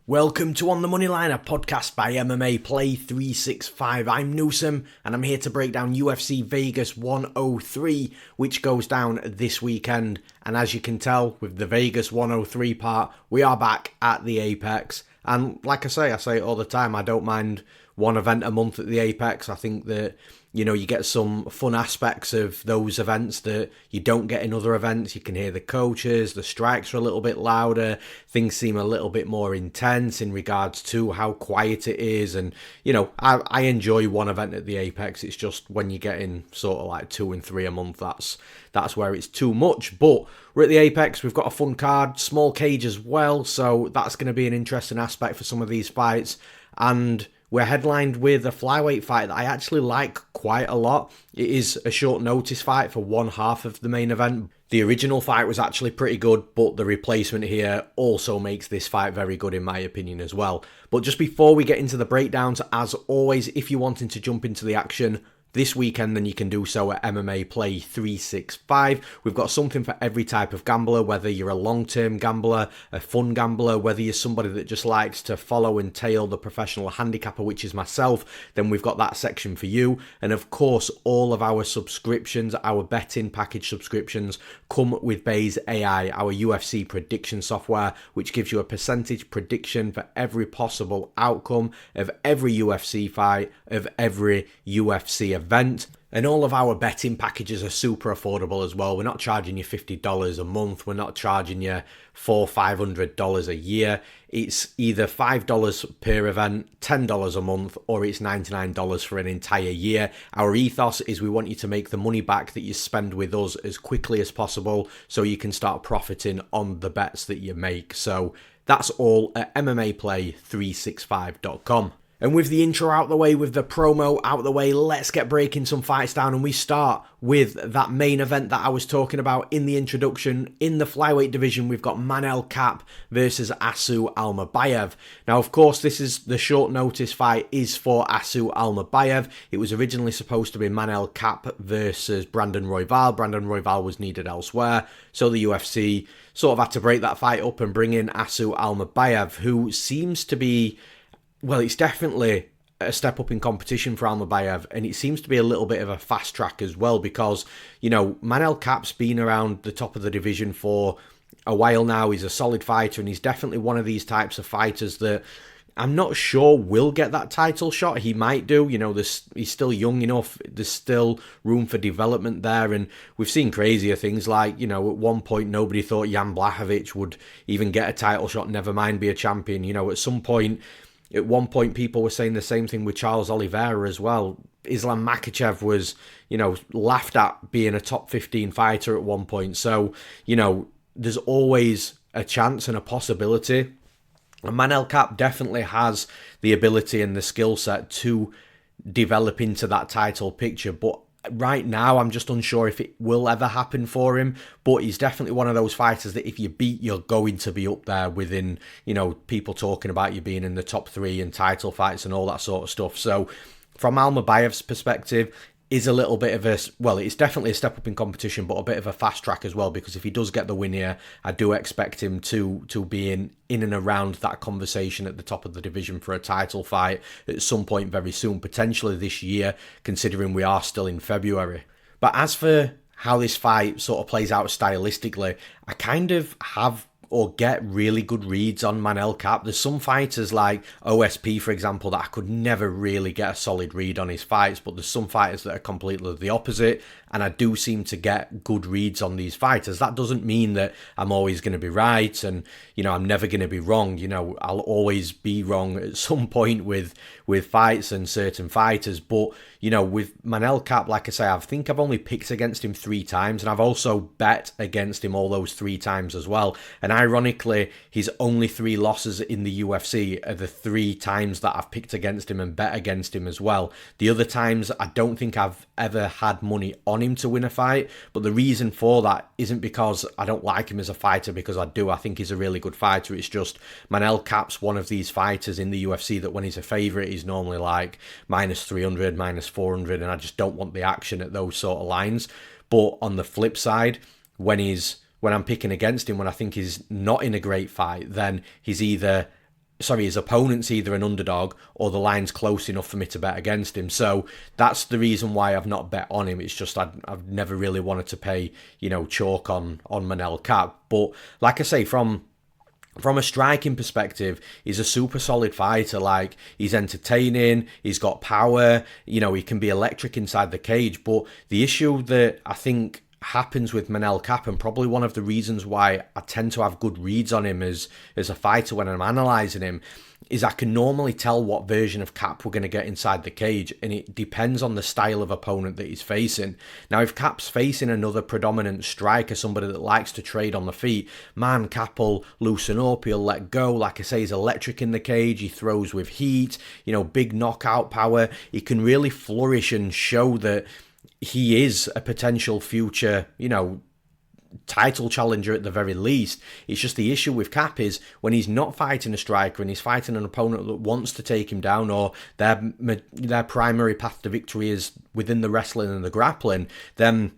Welcome to On the Moneyline, a podcast by MMA Play 365. I'm Newsome, and I'm here to break down UFC Vegas 103, which goes down this weekend. And as you can tell, with the Vegas 103 part, we are back at the Apex. And like I say it all the time, I don't mind one event a month at the Apex. I think that, you know, you get some fun aspects of those events that you don't get in other events. You can hear the coaches, the strikes are a little bit louder, things seem a little bit more intense in regards to how quiet it is. And, you know, I enjoy one event at the Apex. It's just when you get in sort of like 2 and 3 a month, that's where it's too much. But we're at the Apex, we've got a fun card, small cage as well, so that's going to be an interesting aspect for some of these fights. And we're headlined with a flyweight fight that I actually like quite a lot. It is a short notice fight for one half of the main event. The original fight was actually pretty good, but the replacement here also makes this fight very good in my opinion as well. But just before we get into the breakdowns, as always, if you're wanting to jump into the action this weekend, then you can do so at MMA Play 365. We've got something for every type of gambler, whether you're a long-term gambler, a fun gambler, whether you're somebody that just likes to follow and tail the professional handicapper, which is myself, then we've got that section for you. And of course, all of our subscriptions, our betting package subscriptions, come with Bayes AI, our UFC prediction software, which gives you a percentage prediction for every possible outcome of every UFC fight, of every UFC event. And all of our betting packages are super affordable as well. We're not charging you $50 a month. We're not charging you $400-500 a year. It's either $5 per event, $10 a month, or it's $99 for an entire year. Our ethos is we want you to make the money back that you spend with us as quickly as possible so you can start profiting on the bets that you make. So that's all at MMAplay365.com. And with the intro out the way, with the promo out the way, let's get breaking some fights down. And we start with that main event that I was talking about in the introduction. In the flyweight division, we've got Manel Kape versus Asu Almabayev. Now, of course, this is the short notice fight is for Asu Almabayev. It was originally supposed to be Manel Kape versus Brandon Royval. Brandon Royval was needed elsewhere. So the UFC sort of had to break that fight up and bring in Asu Almabayev, who seems to be... Well, it's definitely a step up in competition for Almabayev, and it seems to be a little bit of a fast track as well because, you know, Manel Kape's been around the top of the division for a while now. He's a solid fighter, and he's definitely one of these types of fighters that I'm not sure will get that title shot. He might do. You know, he's still young enough. There's still room for development there, and we've seen crazier things like, you know, at one point nobody thought Jan Blachowicz would even get a title shot, never mind be a champion. You know, at one point, people were saying the same thing with Charles Oliveira as well. Islam Makhachev was, you know, laughed at being a top 15 fighter at one point. So, you know, there's always a chance and a possibility. And Manel Kape definitely has the ability and the skill set to develop into that title picture. But right now, I'm just unsure if it will ever happen for him, but he's definitely one of those fighters that if you beat, you're going to be up there within, you know, people talking about you being in the top 3 and title fights and all that sort of stuff. So from Almabayev's perspective, is a little bit of a, well, it's definitely a step up in competition, but a bit of a fast track as well, because if he does get the win here, I do expect him to be in and around that conversation at the top of the division for a title fight at some point very soon, potentially this year, considering we are still in February. But as for how this fight sort of plays out stylistically, I kind of have or get really good reads on Manel Kape. There's some fighters like OSP, for example, that I could never really get a solid read on his fights, but there's some fighters that are completely the opposite, and I do seem to get good reads on these fighters. That doesn't mean that I'm always going to be right, and, you know, I'm never going to be wrong. You know, I'll always be wrong at some point with fights and certain fighters, but, you know, with Manel Kape, like I say, I think I've only picked against him 3 times, and I've also bet against him all those 3 times as well. And ironically, his only 3 losses in the UFC are the 3 times that I've picked against him and bet against him as well. The other times, I don't think I've ever had money on him to win a fight, but the reason for that isn't because I don't like him as a fighter, because I do. I think he's a really good fighter. It's just Manel Kape's one of these fighters in the UFC that when he's a favourite, he's normally like minus 300, minus 400, and I just don't want the action at those sort of lines. But on the flip side, when I'm picking against him, when I think he's not in a great fight, then he's either his opponent's either an underdog or the line's close enough for me to bet against him. So that's the reason why I've not bet on him. It's just I've never really wanted to pay, chalk on Manel Kape. But like I say, from a striking perspective, he's a super solid fighter. Like, he's entertaining, he's got power, he can be electric inside the cage. But the issue that I think happens with Manel Kape, and probably one of the reasons why I tend to have good reads on him as a fighter when I'm analysing him, is I can normally tell what version of Kape we're going to get inside the cage, and it depends on the style of opponent that he's facing. Now, if Kape's facing another predominant striker, somebody that likes to trade on the feet, man, Kape will loosen up, he'll let go. Like I say, he's electric in the cage, he throws with heat, big knockout power. He can really flourish and show that he is a potential future, title challenger at the very least. It's just the issue with Kape is when he's not fighting a striker and he's fighting an opponent that wants to take him down, or their primary path to victory is within the wrestling and the grappling, then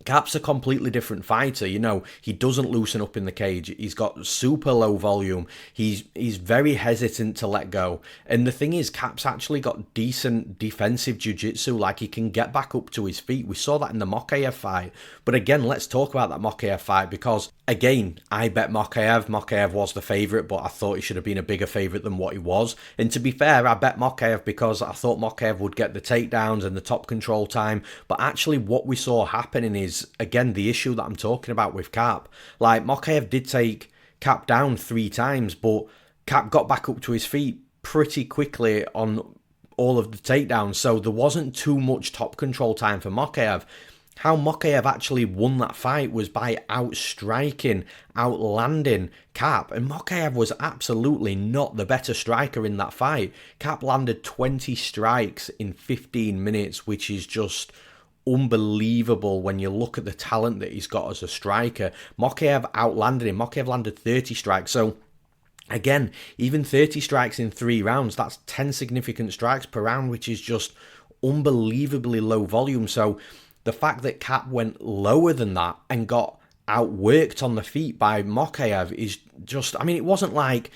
Kape's a completely different fighter. He doesn't loosen up in the cage. He's got super low volume. He's very hesitant to let go. And the thing is, Kape's actually got decent defensive jiu-jitsu. Like, he can get back up to his feet. We saw that in the Mokaev fight. But again, let's talk about that Mokaev fight, because again, I bet Mokaev. Mokaev was the favourite, but I thought he should have been a bigger favourite than what he was. And to be fair, I bet Mokaev because I thought Mokaev would get the takedowns and the top control time. But actually what we saw happening is, again, the issue that I'm talking about with Kape. Like, Mokaev did take Kape down 3 times, but Kape got back up to his feet pretty quickly on all of the takedowns. So there wasn't too much top control time for Mokaev. How Mokaev actually won that fight was by outstriking, outlanding Kape. And Mokaev was absolutely not the better striker in that fight. Kape landed 20 strikes in 15 minutes, which is just unbelievable when you look at the talent that he's got as a striker. Mokaev outlanded him. Mokaev landed 30 strikes. So again, even 30 strikes in 3 rounds, that's 10 significant strikes per round, which is just unbelievably low volume. So the fact that Kape went lower than that and got outworked on the feet by Mokaev is just, it wasn't like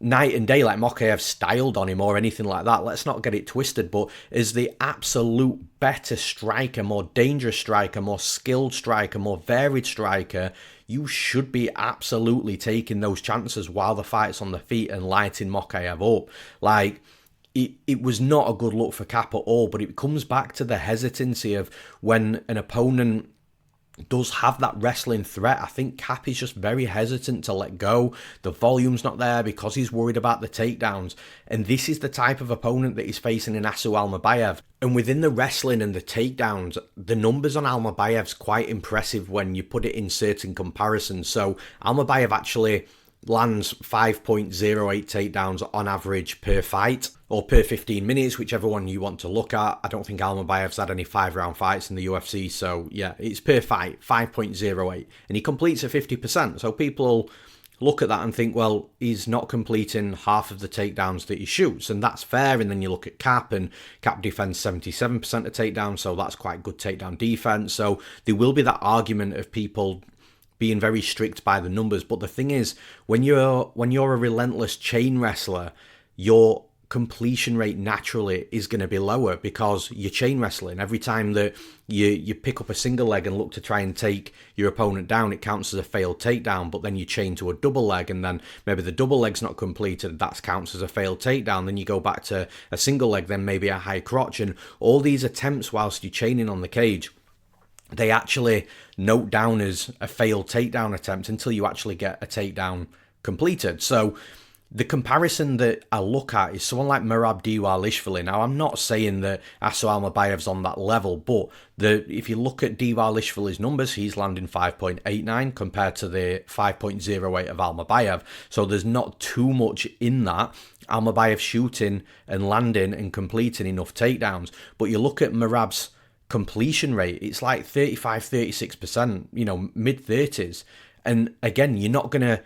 night and day, like Mokaev styled on him or anything like that. Let's not get it twisted. But as the absolute better striker, more dangerous striker, more skilled striker, more varied striker, you should be absolutely taking those chances while the fight's on the feet and lighting Mokaev up. Like, it was not a good look for Kape at all, but it comes back to the hesitancy of when an opponent does have that wrestling threat. I think Kape is just very hesitant to let go. The volume's not there because he's worried about the takedowns. And this is the type of opponent that he's facing in Asu Almabayev. And within the wrestling and the takedowns, the numbers on Almabayev's quite impressive when you put it in certain comparisons. So Almabayev actually lands 5.08 takedowns on average per fight, or per 15 minutes, whichever one you want to look at. I don't think Almabayev's had any 5-round fights in the UFC, so yeah, it's per fight, 5.08, and he completes at 50%. So people look at that and think, well, he's not completing half of the takedowns that he shoots, and that's fair. And then you look at Kape, and Kape defends 77% of takedowns, so that's quite good takedown defense. So there will be that argument of people being very strict by the numbers. But the thing is, when you're a relentless chain wrestler, your completion rate naturally is going to be lower because you're chain wrestling. Every time that you pick up a single leg and look to try and take your opponent down, it counts as a failed takedown. But then you chain to a double leg, and then maybe the double leg's not completed, that counts as a failed takedown. Then you go back to a single leg, then maybe a high crotch, and all these attempts whilst you're chaining on the cage, they actually note down as a failed takedown attempt until you actually get a takedown completed. So the comparison that I look at is someone like Merab Dvalishvili. Now, I'm not saying that Asu Almabayev's on that level, but if you look at Dvalishvili's numbers, he's landing 5.89 compared to the 5.08 of Almabayev. So there's not too much in that. Almabayev shooting and landing and completing enough takedowns. But you look at Merab's completion rate, it's like 35-36%, mid-30s. And again,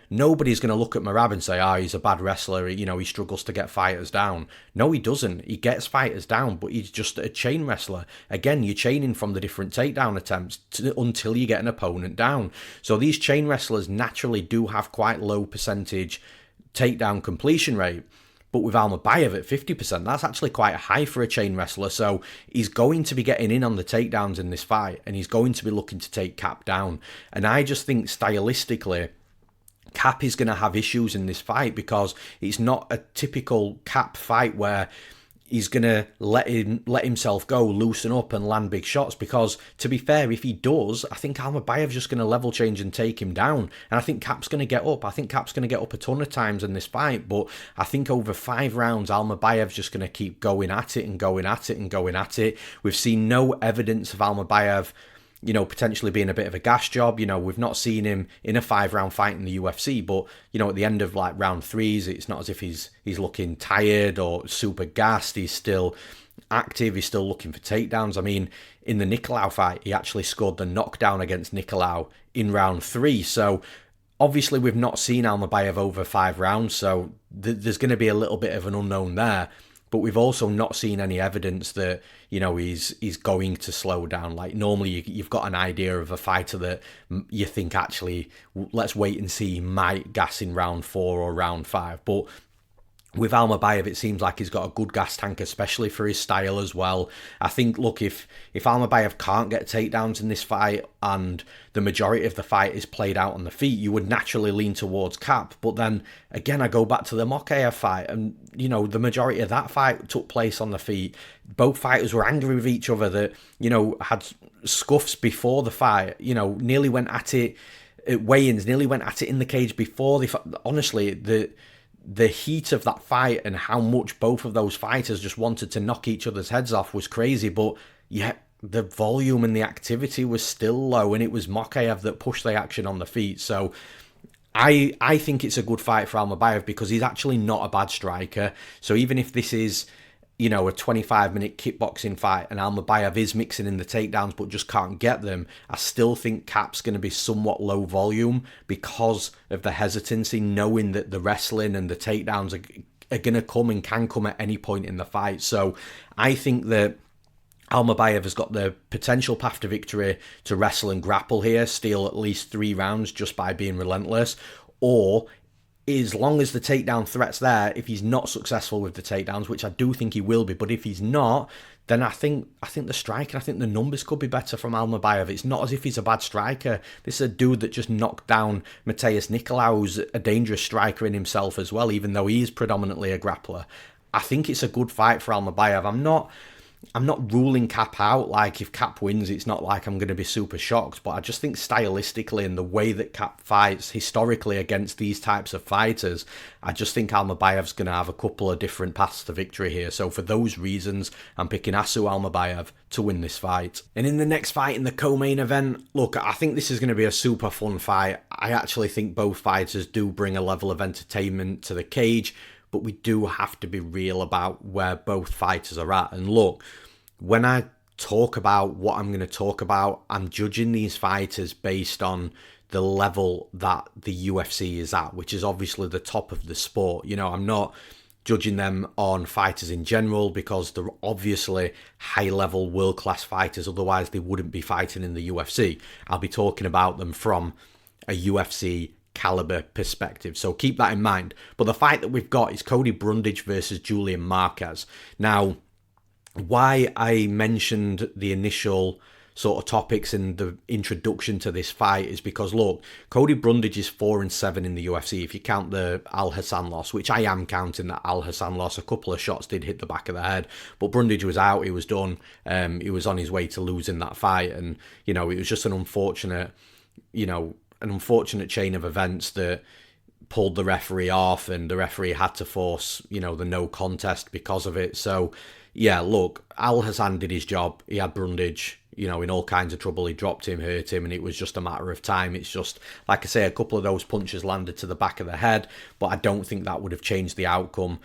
nobody's gonna look at Merab and say, he's a bad wrestler, he struggles to get fighters down. No, he doesn't. He gets fighters down, but he's just a chain wrestler. Again, you're chaining from the different takedown attempts until you get an opponent down. So these chain wrestlers naturally do have quite low percentage takedown completion rate. But with Almabayev at 50%, that's actually quite high for a chain wrestler. So he's going to be getting in on the takedowns in this fight, and he's going to be looking to take Kape down. And I just think stylistically, Kape is going to have issues in this fight because it's not a typical Kape fight where he's going to let himself go, loosen up and land big shots, because to be fair, if he does, I think Almabayev's just going to level change and take him down. And I think Kape's going to get up. I think Kape's going to get up a ton of times in this fight, but I think over 5 rounds, Almabayev's just going to keep going at it and going at it and going at it. We've seen no evidence of Almabayev, potentially being a bit of a gas job. We've not seen him in a 5-round fight in the UFC, but, at the end of like round 3s, it's not as if he's looking tired or super gassed. He's still active. He's still looking for takedowns. I mean, in the Nicolau fight, he actually scored the knockdown against Nicolau in round 3. So obviously we've not seen Almabayev over 5 rounds. So there's going to be a little bit of an unknown there. But we've also not seen any evidence that, he's going to slow down. Like normally you've got an idea of a fighter that you think actually, let's wait and see, might gas in round 4 or round 5. But with Almabayev, it seems like he's got a good gas tank, especially for his style as well. I think, look, if Almabayev can't get takedowns in this fight and the majority of the fight is played out on the feet, you would naturally lean towards Kape. But then, again, I go back to the Marquez fight, and, the majority of that fight took place on the feet. Both fighters were angry with each other that, had scuffs before the fight, nearly went at it at weigh-ins, nearly went at it in the cage before they... Honestly, the heat of that fight and how much both of those fighters just wanted to knock each other's heads off was crazy. But yet the volume and the activity was still low, and it was Marquez that pushed the action on the feet. So I think it's a good fight for Almabayev because he's actually not a bad striker. So even if this is, a 25-minute kickboxing fight and Almabayev is mixing in the takedowns but just can't get them, I still think Kape's going to be somewhat low volume because of the hesitancy, knowing that the wrestling and the takedowns are going to come and can come at any point in the fight. So I think that Almabayev has got the potential path to victory to wrestle and grapple here, steal at least 3 rounds just by being relentless, or as long as the takedown threat's there, if he's not successful with the takedowns, which I do think he will be, but if he's not, then I think the strike and I think the numbers could be better from Almabayev. It's not as if he's a bad striker. This is a dude that just knocked down Matheus Nicolau, who's a dangerous striker in himself as well, even though he is predominantly a grappler. I think it's a good fight for Almabayev. I'm not ruling Kape out. Like, if Kape wins, it's not like I'm going to be super shocked. But I just think stylistically and the way that Kape fights historically against these types of fighters, I just think Almabayev's going to have a couple of different paths to victory here. So for those reasons, I'm picking Asu Almabayev to win this fight. And in the next fight, in the co-main event, look, I think this is going to be a super fun fight. I actually think both fighters do bring a level of entertainment to the cage, but we do have to be real about where both fighters are at. And look, when I talk about what I'm going to talk about, I'm judging these fighters based on the level that the UFC is at, which is obviously the top of the sport. I'm not judging them on fighters in general because they're obviously high-level world-class fighters, otherwise they wouldn't be fighting in the UFC. I'll be talking about them from a UFC caliber perspective, so keep that in mind. But the fight that we've got is Cody Brundage versus Julian Marquez. Now, why I mentioned the initial sort of topics in the introduction to this fight is because, look, Cody Brundage is 4-7 in the UFC if you count the Al Hassan loss, which I am counting that Al Hassan loss. A couple of shots did hit the back of the head, but Brundage was out, he was done, he was on his way to losing that fight, and it was just an unfortunate chain of events that pulled the referee off, and the referee had to force, the no contest because of it. So, yeah, look, Al Hassan did his job. He had Brundage, in all kinds of trouble. He dropped him, hurt him, and it was just a matter of time. It's just, like I say, a couple of those punches landed to the back of the head, but I don't think that would have changed the outcome.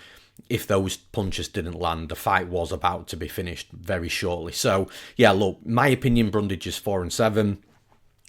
If those punches didn't land, the fight was about to be finished very shortly. So, yeah, look, my opinion, Brundage is 4-7.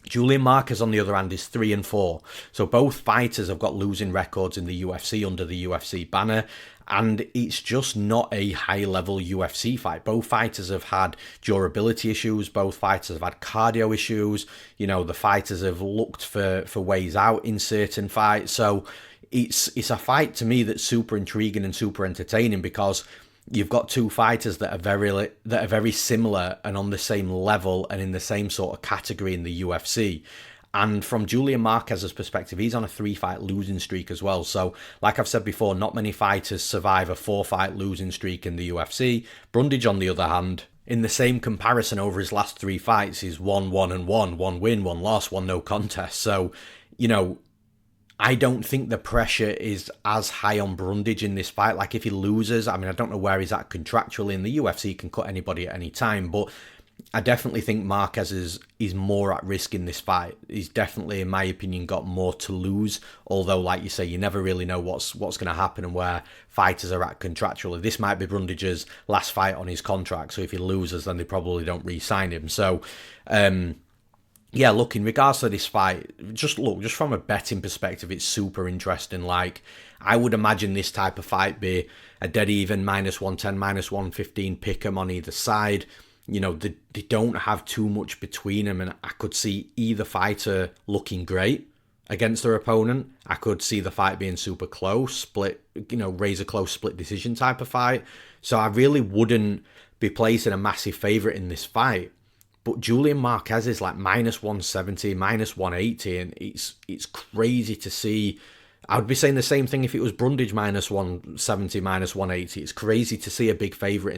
Julian Marquez, on the other hand, is 3-4. So both fighters have got losing records in the UFC under the UFC banner, and it's just not a high-level UFC fight. Both fighters have had durability issues. Both fighters have had cardio issues. The fighters have looked for ways out in certain fights. So it's a fight to me that's super intriguing and super entertaining, because you've got two fighters that are very similar and on the same level and in the same sort of category in the UFC. And from Julian Marquez's perspective, he's on a 3-fight losing streak as well. So, like I've said before, not many fighters survive a 4-fight losing streak in the UFC. Brundage, on the other hand, in the same comparison over his last 3 fights, he's 1-1-1, 1 win, 1 loss, 1 no contest. So, I don't think the pressure is as high on Brundage in this fight. Like, if he loses, I don't know where he's at contractually. In the UFC, can cut anybody at any time, but I definitely think Marquez is more at risk in this fight. He's definitely, in my opinion, got more to lose. Although, like you say, you never really know what's going to happen and where fighters are at contractually. This might be Brundage's last fight on his contract, so if he loses, then they probably don't re-sign him. So, yeah, look, in regards to this fight, just from a betting perspective, it's super interesting. Like, I would imagine this type of fight be a dead even -110, -115 pick'em on either side. They don't have too much between them, and I could see either fighter looking great against their opponent. I could see the fight being super close, split, razor close split decision type of fight. So I really wouldn't be placing a massive favourite in this fight. But Julian Marquez is like -170, -180, and it's crazy to see. I would be saying the same thing if it was Brundage -170, -180. It's crazy to see a big favourite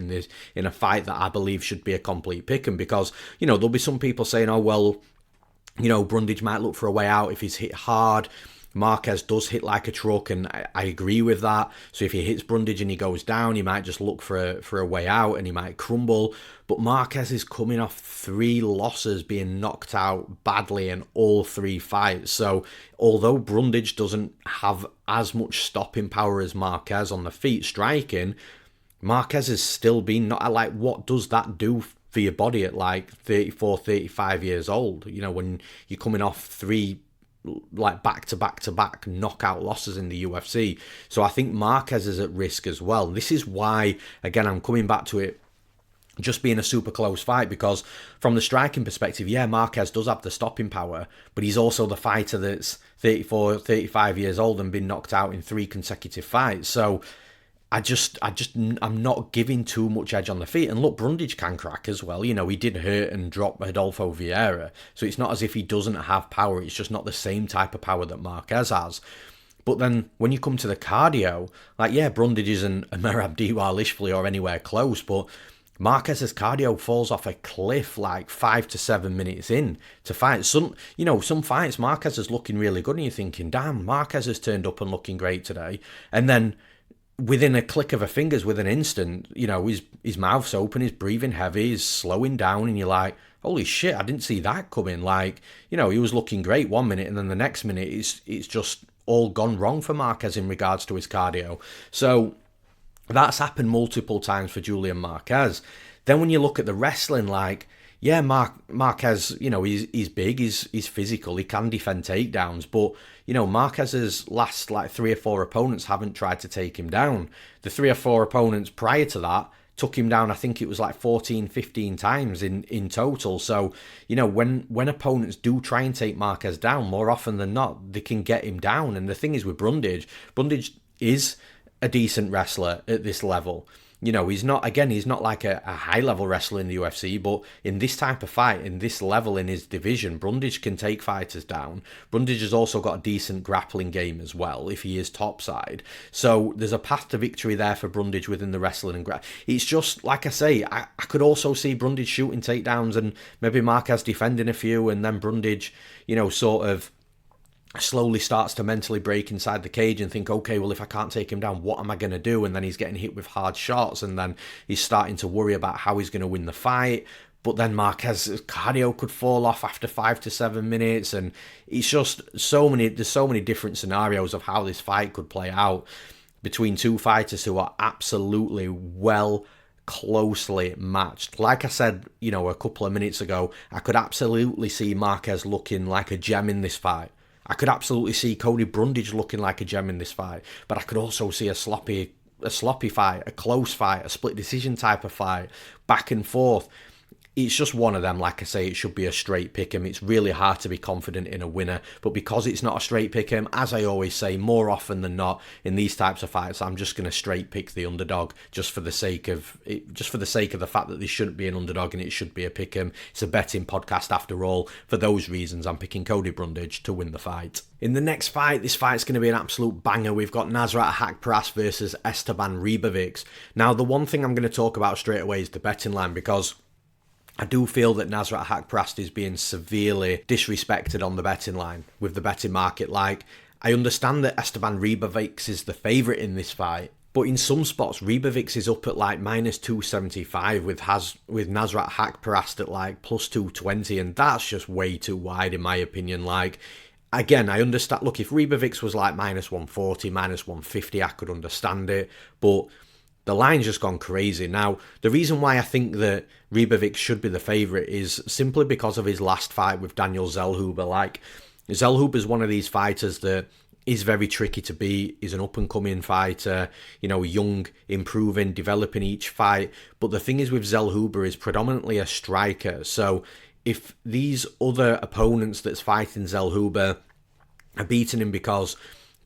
in a fight that I believe should be a complete pick'em, because, there'll be some people saying, oh, well, Brundage might look for a way out if he's hit hard. Marquez does hit like a truck, and I agree with that. So if he hits Brundage and he goes down, he might just look for a way out and he might crumble. But Marquez is coming off 3 losses, being knocked out badly in all 3 fights. So although Brundage doesn't have as much stopping power as Marquez on the feet striking, Marquez has still been not like, what does that do for your body at like 34, 35 years old? When you're coming off 3 like back-to-back knockout losses in the UFC. So I think Marquez is at risk as well. This is why, again, I'm coming back to it just being a super close fight, because from the striking perspective, yeah, Marquez does have the stopping power, but he's also the fighter that's 34, 35 years old and been knocked out in 3 consecutive fights. So I'm not giving too much edge on the feet. And look, Brundage can crack as well. He did hurt and drop Rodolfo Vieira. So it's not as if he doesn't have power. It's just not the same type of power that Marquez has. But then when you come to the cardio, like, yeah, Brundage isn't a Merab Diwalishvili or anywhere close, but Marquez's cardio falls off a cliff like 5 to 7 minutes in to fight. Some fights Marquez is looking really good and you're thinking, damn, Marquez has turned up and looking great today. And then within a click of a fingers, with an instant, his mouth's open, he's breathing heavy, he's slowing down, and you're like, holy shit, I didn't see that coming. Like, he was looking great 1 minute, and then the next minute, it's just all gone wrong for Marquez in regards to his cardio. So that's happened multiple times for Julian Marquez. Then when you look at the wrestling, like, yeah, Marquez, he's big, he's physical, he can defend takedowns, but, Marquez's last, 3 or 4 opponents haven't tried to take him down. The 3 or 4 opponents prior to that took him down, I think it was 14, 15 times in total. So, when opponents do try and take Marquez down, more often than not, they can get him down. And the thing is with Brundage is a decent wrestler at this level. He's not like a high-level wrestler in the UFC, but in this type of fight, in this level, in his division, Brundage can take fighters down. Brundage has also got a decent grappling game as well, if he is topside. So there's a path to victory there for Brundage within the wrestling and It's just, like I say, I could also see Brundage shooting takedowns and maybe Marquez defending a few, and then Brundage, sort of slowly starts to mentally break inside the cage and think, okay, well, if I can't take him down, what am I going to do? And then he's getting hit with hard shots, and then he's starting to worry about how he's going to win the fight. But then Marquez's cardio could fall off after 5 to 7 minutes, and it's just there's so many different scenarios of how this fight could play out between two fighters who are absolutely closely matched. Like I said, a couple of minutes ago, I could absolutely see Marquez looking like a gem in this fight. I could absolutely see Cody Brundage looking like a gem in this fight, but I could also see a sloppy fight, a close fight, a split decision type of fight, back and forth. it's just one of them. Like I say, it should be a straight pick'em. It's really hard to be confident in a winner, but because it's not a straight pick'em, as I always say, more often than not in these types of fights, I'm just going to straight pick the underdog just for the sake of it, just for the sake of the fact that this shouldn't be an underdog and it should be a pick'em. It's a betting podcast after all. For those reasons, I'm picking Cody Brundage to win the fight. In the next fight, this fight's going to be an absolute banger. We've got Nasrat Haqparast versus Esteban Ribovics. Now, the one thing I'm going to talk about straight away is the betting line, because I do feel that Nasrat Haqparast is being severely disrespected on the betting line with the betting market. Like, I understand that Esteban Ribovics is the favourite in this fight, but in some spots, Ribovics is up at like minus 275 with Nasrat Haqparast at like plus 220, and that's just way too wide in my opinion. Like, again, I understand. Look, if Ribovics was like minus 140, minus 150, I could understand it, but the line's just gone crazy. Now, the reason why I think that Ribovics should be the favourite is simply because of his last fight with Daniel Zellhuber. Like, Zellhuber's one of these fighters that is very tricky to beat. He's an up-and-coming fighter, you know, young, improving, developing each fight. But the thing is with Zellhuber is predominantly a striker. So if these other opponents that's fighting Zellhuber are beating him because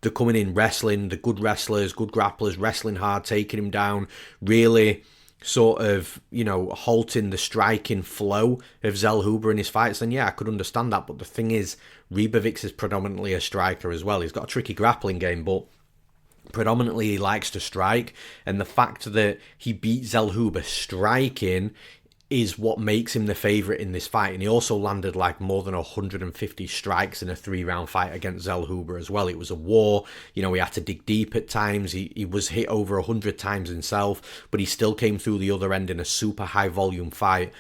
they're coming in wrestling, the good wrestlers, good grapplers, wrestling hard, taking him down, really sort of, you know, halting the striking flow of Zellhuber in his fights, then yeah, I could understand that. But the thing is, Ribovics is predominantly a striker as well. He's got a tricky grappling game, but predominantly he likes to strike. And the fact that he beat Zellhuber striking is what makes him the favourite in this fight. And he also landed like more than 150 strikes in a 3-round fight against Zellhuber as well. It was a war. You know, he had to dig deep at times. He was hit over 100 times himself, but he still came through the other end in a super high volume fight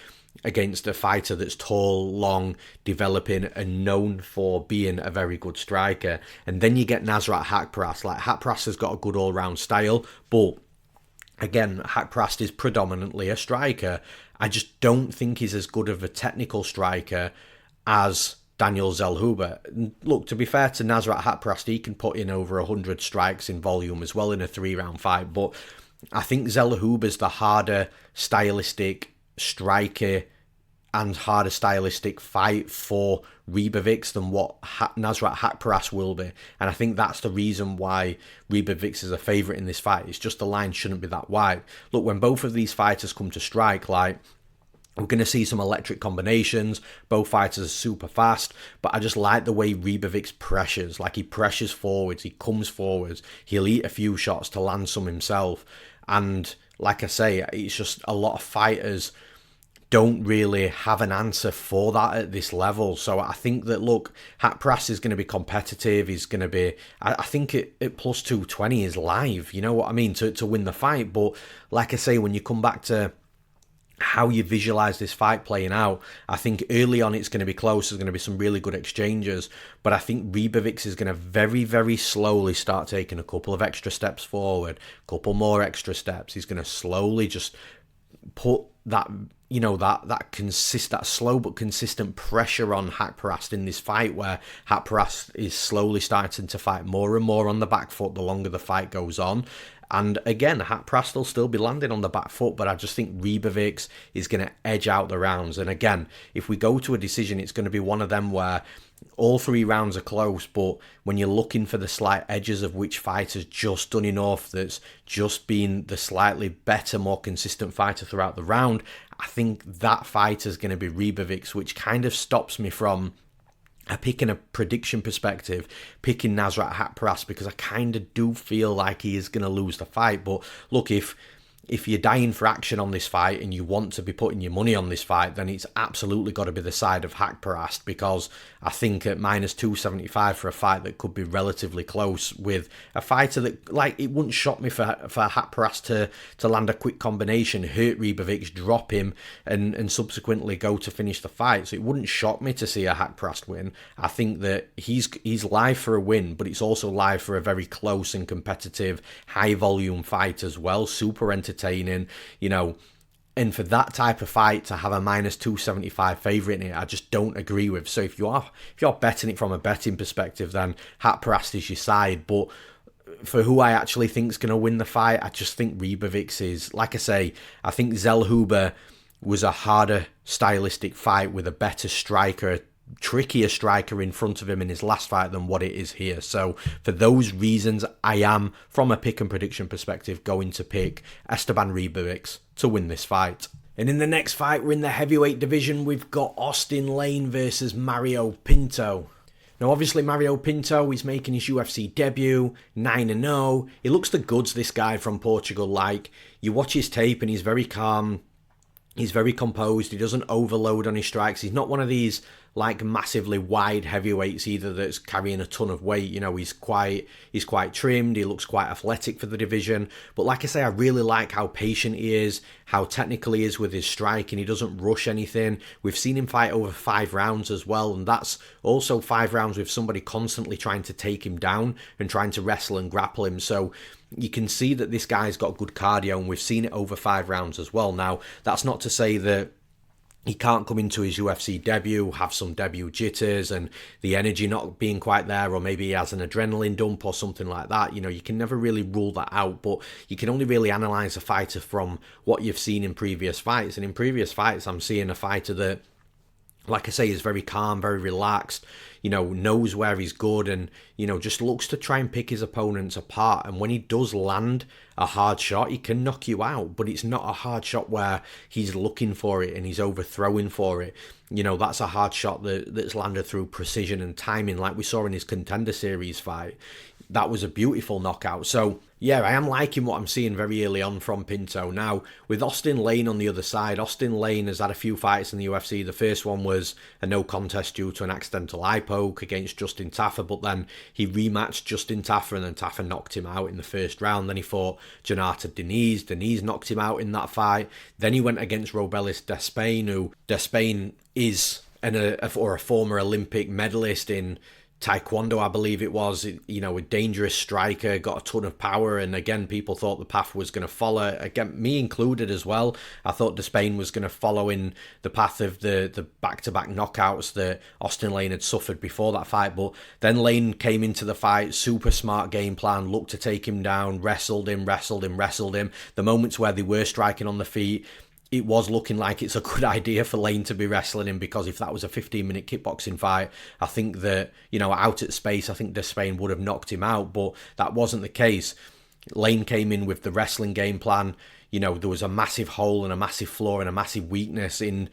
against a fighter that's tall, long, developing, and known for being a very good striker. And then you get Nasrat Haqparast. Like, Haqparast has got a good all-round style, but again, Haqparast is predominantly a striker. I just don't think he's as good of a technical striker as Daniel Zellhuber. Look, to be fair to Nasrat Haqparast, he can put in over 100 strikes in volume as well in a 3-round fight, but I think Zellhuber's the harder stylistic striker and harder stylistic fight for Ribovics than what Nasrat Haqparast will be. And I think that's the reason why Ribovics is a favourite in this fight. It's just the line shouldn't be that wide. Look, when both of these fighters come to strike, like, we're going to see some electric combinations. Both fighters are super fast, but I just like the way Ribovics pressures. Like, he pressures forwards, he comes forwards, he'll eat a few shots to land some himself. And like I say, it's just a lot of fighters don't really have an answer for that at this level. So I think that, look, Haqparast is going to be competitive. He's going to be, I think at plus 220 is live, you know what I mean, to win the fight. But like I say, when you come back to how you visualize this fight playing out, I think early on it's going to be close. There's going to be some really good exchanges, but I think Ribovics is going to very, very slowly start taking a couple of extra steps forward, a couple more extra steps. He's going to slowly just put that, you know, that slow but consistent pressure on Haqparast in this fight, where Haqparast is slowly starting to fight more and more on the back foot the longer the fight goes on. And again, Haqparast will still be landing on the back foot, but I just think Ribovics is going to edge out the rounds. And again, if we go to a decision, it's going to be one of them where all 3 rounds are close, but when you're looking for the slight edges of which fighter's just done enough, that's just been the slightly better, more consistent fighter throughout the round, I think that fighter's going to be Ribovics, which kind of stops me from picking a prediction perspective, picking Nasrat Haqparast, because I kind of do feel like he is going to lose the fight. But look, if you're dying for action on this fight and you want to be putting your money on this fight, then it's absolutely got to be the side of Haqparast, because I think at minus 275 for a fight that could be relatively close with a fighter that, like, it wouldn't shock me for Haqparast to land a quick combination, hurt Ribovics, drop him, and subsequently go to finish the fight. So it wouldn't shock me to see a Haqparast win. I think that he's live for a win, but it's also live for a very close and competitive, high volume fight as well. Super entertaining, you know. And for that type of fight to have a minus 275 favourite in it, I just don't agree with. So if you're betting it from a betting perspective, then Haqparast is your side. But for who I actually think is going to win the fight, I just think Ribovics is, like I say, I think Zellhuber was a harder stylistic fight with a better striker, trickier striker in front of him in his last fight than what it is here. So for those reasons, I am, from a pick and prediction perspective, going to pick Esteban Ribovics to win this fight. And in the next fight, we're in the heavyweight division. We've got Austen Lane versus Mario Pinto. Now, obviously, Mario Pinto is making his UFC debut, 9-0. He looks the goods, this guy from Portugal. Like, you watch his tape and he's very calm. He's very composed. He doesn't overload on his strikes. He's not one of these like massively wide heavyweights either that's carrying a ton of weight. You know, he's quite trimmed. He looks quite athletic for the division. But like I say, I really like how patient he is, how technical he is with his striking. He doesn't rush anything. We've seen him fight over 5 rounds as well, and that's also 5 rounds with somebody constantly trying to take him down and trying to wrestle and grapple him. So you can see that this guy's got good cardio, and we've seen it over 5 rounds as well. Now, that's not to say that he can't come into his UFC debut, have some debut jitters and the energy not being quite there, or maybe he has an adrenaline dump or something like that. You know, you can never really rule that out, but you can only really analyse a fighter from what you've seen in previous fights. And in previous fights, I'm seeing a fighter that, like I say, is very calm, very relaxed, you know, knows where he's good, and, you know, just looks to try and pick his opponents apart. And when he does land a hard shot, he can knock you out, but it's not a hard shot where he's looking for it and he's overthrowing for it. You know, that's a hard shot that's landed through precision and timing, like we saw in his Contender Series fight. That was a beautiful knockout. So yeah, I am liking what I'm seeing very early on from Pinto. Now, with Austen Lane on the other side, Austen Lane has had a few fights in the UFC. The first one was a no contest due to an accidental eye poke against Justin Tafa, but then he rematched Justin Tafa, and then Tafa knocked him out in the first round. Then he fought Jonata Deniz. Deniz knocked him out in that fight. Then he went against Robelis Despain, who Despain is a former Olympic medalist in Taekwondo, I believe it was. You know, a dangerous striker, got a ton of power, and again, people thought the path was going to follow, again, me included as well. I thought Despain was going to follow in the path of the back-to-back knockouts that Austen Lane had suffered before that fight, but then Lane came into the fight, super smart game plan, looked to take him down, wrestled him. The moments where they were striking on the feet, it was looking like it's a good idea for Lane to be wrestling him, because if that was a 15-minute kickboxing fight, I think that, you know, out at space, I think Despain would have knocked him out, but that wasn't the case. Lane came in with the wrestling game plan. You know, there was a massive hole and a massive flaw and a massive weakness in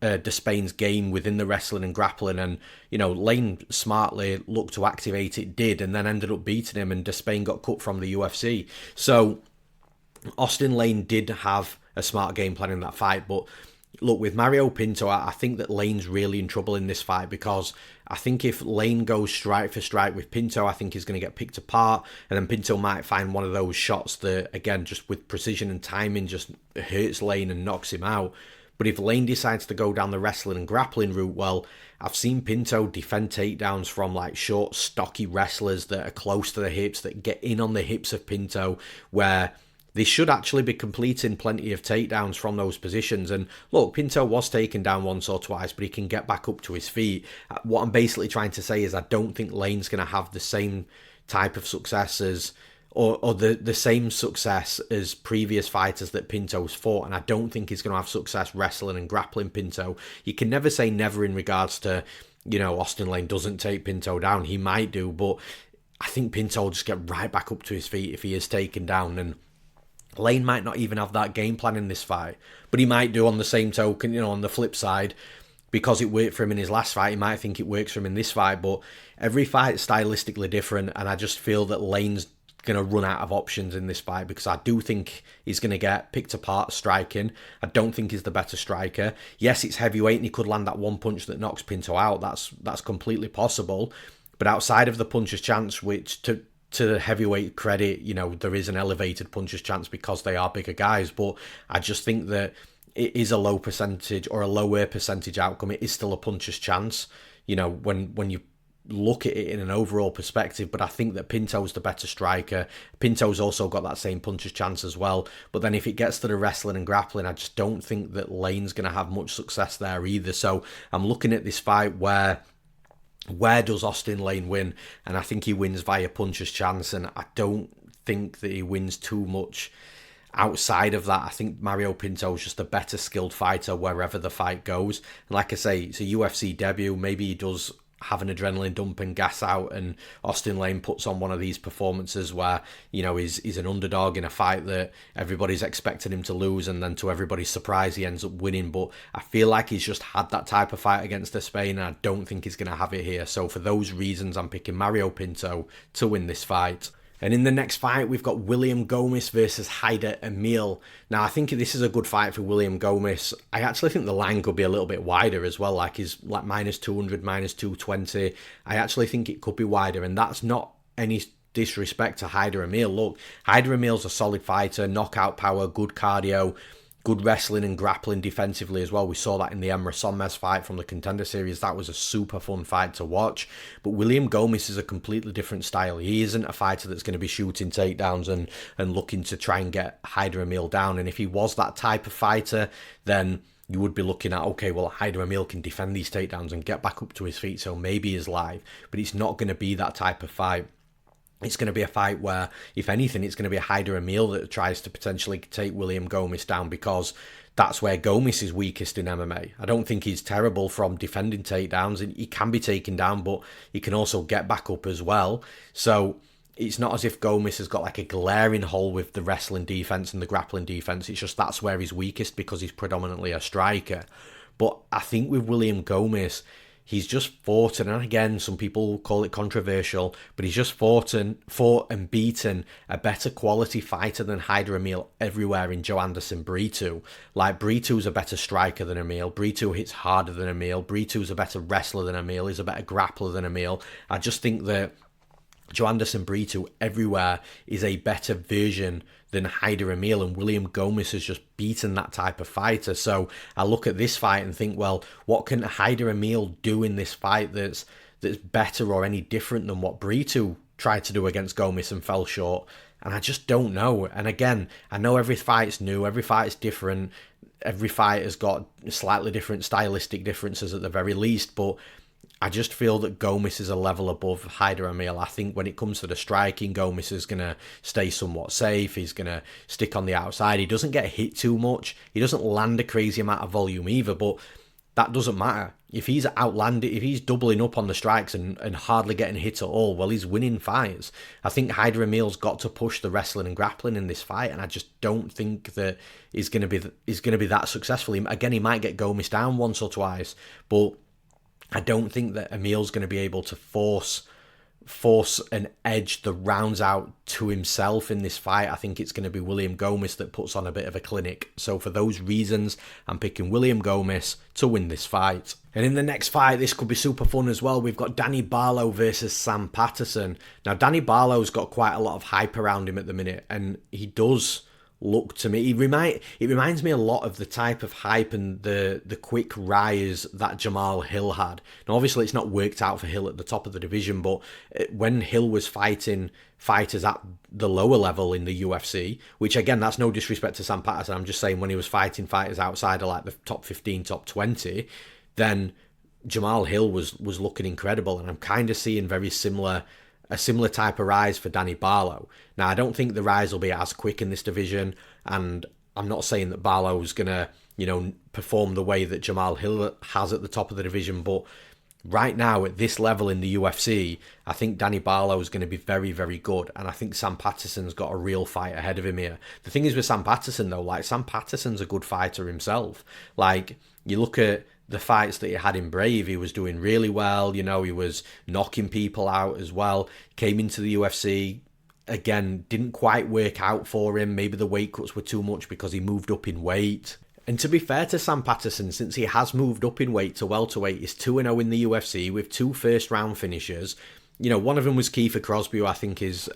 Despain's game within the wrestling and grappling, and, you know, Lane smartly looked to activate it, did, and then ended up beating him, and Despain got cut from the UFC. So Austen Lane did have a smart game plan in that fight, but look, with Mario Pinto, I think that Lane's really in trouble in this fight, because I think if Lane goes strike for strike with Pinto, I think he's going to get picked apart, and then Pinto might find one of those shots that, again, just with precision and timing, just hurts Lane and knocks him out. But if Lane decides to go down the wrestling and grappling route, well, I've seen Pinto defend takedowns from like short, stocky wrestlers that are close to the hips, that get in on the hips of Pinto, where they should actually be completing plenty of takedowns from those positions. And look, Pinto was taken down once or twice, but he can get back up to his feet. What I'm basically trying to say is I don't think Lane's going to have the same type of success as, or the same success as previous fighters that Pinto's fought, and I don't think he's going to have success wrestling and grappling Pinto. You can never say never in regards to, you know, Austen Lane doesn't take Pinto down. He might do, but I think Pinto will just get right back up to his feet if he is taken down, and Lane might not even have that game plan in this fight, but he might do on the same token, you know, on the flip side, because it worked for him in his last fight, he might think it works for him in this fight. But every fight's stylistically different, and I just feel that Lane's going to run out of options in this fight, because I do think he's going to get picked apart striking. I don't think he's the better striker. Yes, it's heavyweight, and he could land that one punch that knocks Pinto out. That's completely possible. But outside of the puncher's chance, which to the heavyweight credit, you know, there is an elevated puncher's chance because they are bigger guys, but I just think that it is a low percentage, or a lower percentage outcome. It is still a puncher's chance, you know, when you look at it in an overall perspective. But I think that Pinto's the better striker. Pinto's also got that same puncher's chance as well. But then if it gets to the wrestling and grappling, I just don't think that Lane's going to have much success there either. So I'm looking at this fight where does Austen Lane win? And I think he wins via puncher's chance, and I don't think that he wins too much. outside of that, I think Mario Pinto is just a better skilled fighter wherever the fight goes. And like I say, it's a UFC debut. Maybe he does have an adrenaline dump and gas out, and Austen Lane puts on one of these performances where, you know, he's an underdog in a fight that everybody's expecting him to lose, and then to everybody's surprise he ends up winning. But I feel like he's just had that type of fight against Esteban, and I don't think he's going to have it here. So for those reasons, I'm picking Mario Pinto to win this fight. And in the next fight, we've got William Gomis versus Hyder Amil. Now, I think this is a good fight for William Gomis. I actually think the line could be a little bit wider as well, like he's like minus 200, minus 220. I actually think it could be wider, and that's not any disrespect to Hyder Amil. Look, Hyder Amil's a solid fighter, knockout power, good cardio, good wrestling and grappling defensively as well. We saw that in the Emre Sonmez fight from the Contender Series. That was a super fun fight to watch. But William Gomis is a completely different style. He isn't a fighter that's going to be shooting takedowns and looking to try and get Hyder Amil down. And if he was that type of fighter, then you would be looking at, okay, well, Hyder Amil can defend these takedowns and get back up to his feet, so maybe he's live. But it's not going to be that type of fight. It's going to be a fight where, if anything, it's going to be a Hyder Amil that tries to potentially take William Gomis down, because that's where Gomis is weakest in MMA. I don't think he's terrible from defending takedowns. He can be taken down, but he can also get back up as well. So it's not as if Gomis has got like a glaring hole with the wrestling defense and the grappling defense. It's just that's where he's weakest, because he's predominantly a striker. But I think with William Gomis, he's just fought, and again, some people call it controversial, but he's just fought and beaten a better quality fighter than Hyder Amil everywhere in Joanderson Brito. Like, Brito's a better striker than Amil. Brito hits harder than Amil. Brito's a better wrestler than Amil. He's a better grappler than Amil. I just think that Joanderson Brito everywhere is a better version than Hyder Amil, and William Gomis has just beaten that type of fighter. So I look at this fight and think, well, what can Hyder Amil do in this fight that's better or any different than what Brito tried to do against Gomis and fell short? And I just don't know. And again, I know every fight's new, every fight's different, every fight has got slightly different stylistic differences at the very least, but I just feel that Gomis is a level above Hyder Amil. I think when it comes to the striking, Gomis is going to stay somewhat safe. He's going to stick on the outside. He doesn't get hit too much. He doesn't land a crazy amount of volume either, but that doesn't matter. If he's doubling up on the strikes and hardly getting hit at all, well, he's winning fights. I think Hyder Amil's got to push the wrestling and grappling in this fight, and I just don't think that he's going to be that successful. Again, he might get Gomis down once or twice, but I don't think that Amil's going to be able to force and edge the rounds out to himself in this fight. I think it's going to be William Gomis that puts on a bit of a clinic. So for those reasons, I'm picking William Gomis to win this fight. And in the next fight, this could be super fun as well. We've got Danny Barlow versus Sam Patterson. Now, Danny Barlow's got quite a lot of hype around him at the minute, and he does look to me, it reminds me a lot of the type of hype and the quick rise that Jamal Hill had. Now, obviously, it's not worked out for Hill at the top of the division, but when Hill was fighting fighters at the lower level in the UFC, which again, that's no disrespect to Sam Patterson, I'm just saying when he was fighting fighters outside of like the top 15, top 20, then Jamal Hill was looking incredible, and I'm kind of seeing a similar type of rise for Danny Barlow. Now, I don't think the rise will be as quick in this division, and I'm not saying that Barlow's going to, perform the way that Jamal Hill has at the top of the division, but right now, at this level in the UFC, I think Danny Barlow is going to be very, very good, and I think Sam Patterson's got a real fight ahead of him here. The thing is with Sam Patterson, though, like, Sam Patterson's a good fighter himself. Like, you look at the fights that he had in Brave, he was doing really well. He was knocking people out as well. Came into the UFC, again, didn't quite work out for him. Maybe the weight cuts were too much because he moved up in weight. And to be fair to Sam Patterson, since he has moved up in weight to welterweight, he's 2-0 in the UFC with 2 first-round finishes. One of them was Kiefer Crosby, who I think is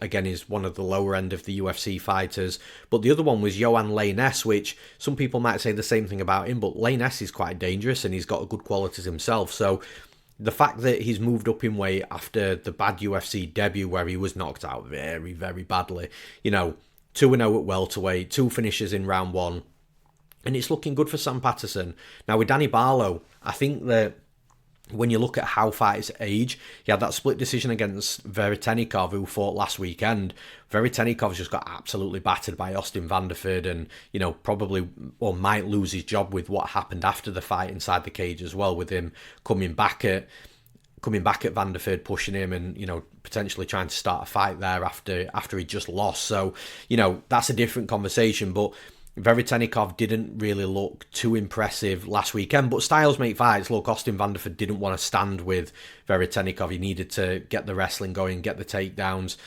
one of the lower end of the UFC fighters. But the other one was Johan Lainess, which some people might say the same thing about him, but Lainess is quite dangerous and he's got good qualities himself. So the fact that he's moved up in weight after the bad UFC debut where he was knocked out very, very badly, 2-0 at welterweight, 2 finishes in round 1, and it's looking good for Sam Patterson. Now with Danny Barlow, I think that when you look at how fighters age, he had that split decision against Veretennikov, who fought last weekend. Veretennikov's just got absolutely battered by Austin Vanderford, and, you know, probably or might lose his job with what happened after the fight inside the cage as well, with him coming back at Vanderford, pushing him, and, you know, potentially trying to start a fight there after he just lost. So, you know, that's a different conversation. But Veretennikov didn't really look too impressive last weekend, but styles make fights. Look, Austin Vanderford didn't want to stand with Veretennikov. He needed to get the wrestling going, get the takedowns,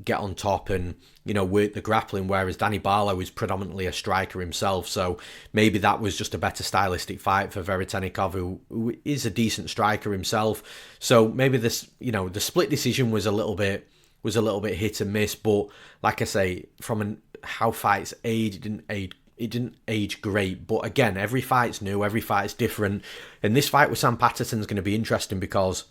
get on top, and, you know, work the grappling, whereas Danny Barlow is predominantly a striker himself. So maybe that was just a better stylistic fight for Veretennikov, who is a decent striker himself. So maybe this, you know, the split decision was a little bit hit and miss, but like I say, from how fights age, it didn't age great. But again, every fight's new, every fight's different, and this fight with Sam Patterson is going to be interesting because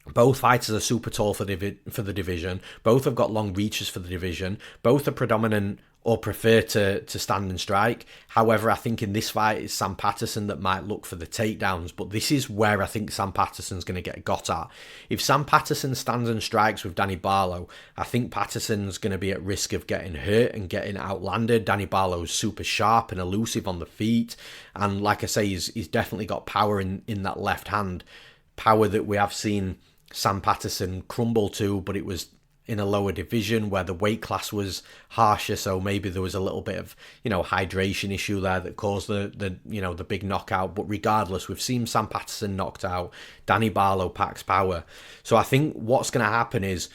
both fighters are super tall for the division. Both have got long reaches for the division. Both are predominant or prefer to stand and strike. However, I think in this fight, it's Sam Patterson that might look for the takedowns, but this is where I think Sam Patterson's going to get got at. If Sam Patterson stands and strikes with Danny Barlow, I think Patterson's going to be at risk of getting hurt and getting outlanded. Danny Barlow's super sharp and elusive on the feet, and like I say, he's definitely got power in that left hand, power that we have seen Sam Patterson crumble to, but it was in a lower division where the weight class was harsher, so maybe there was a little bit of, you know, hydration issue there that caused the you know, the big knockout. But regardless, we've seen Sam Patterson knocked out. Danny Barlow packs power. So I think what's going to happen is,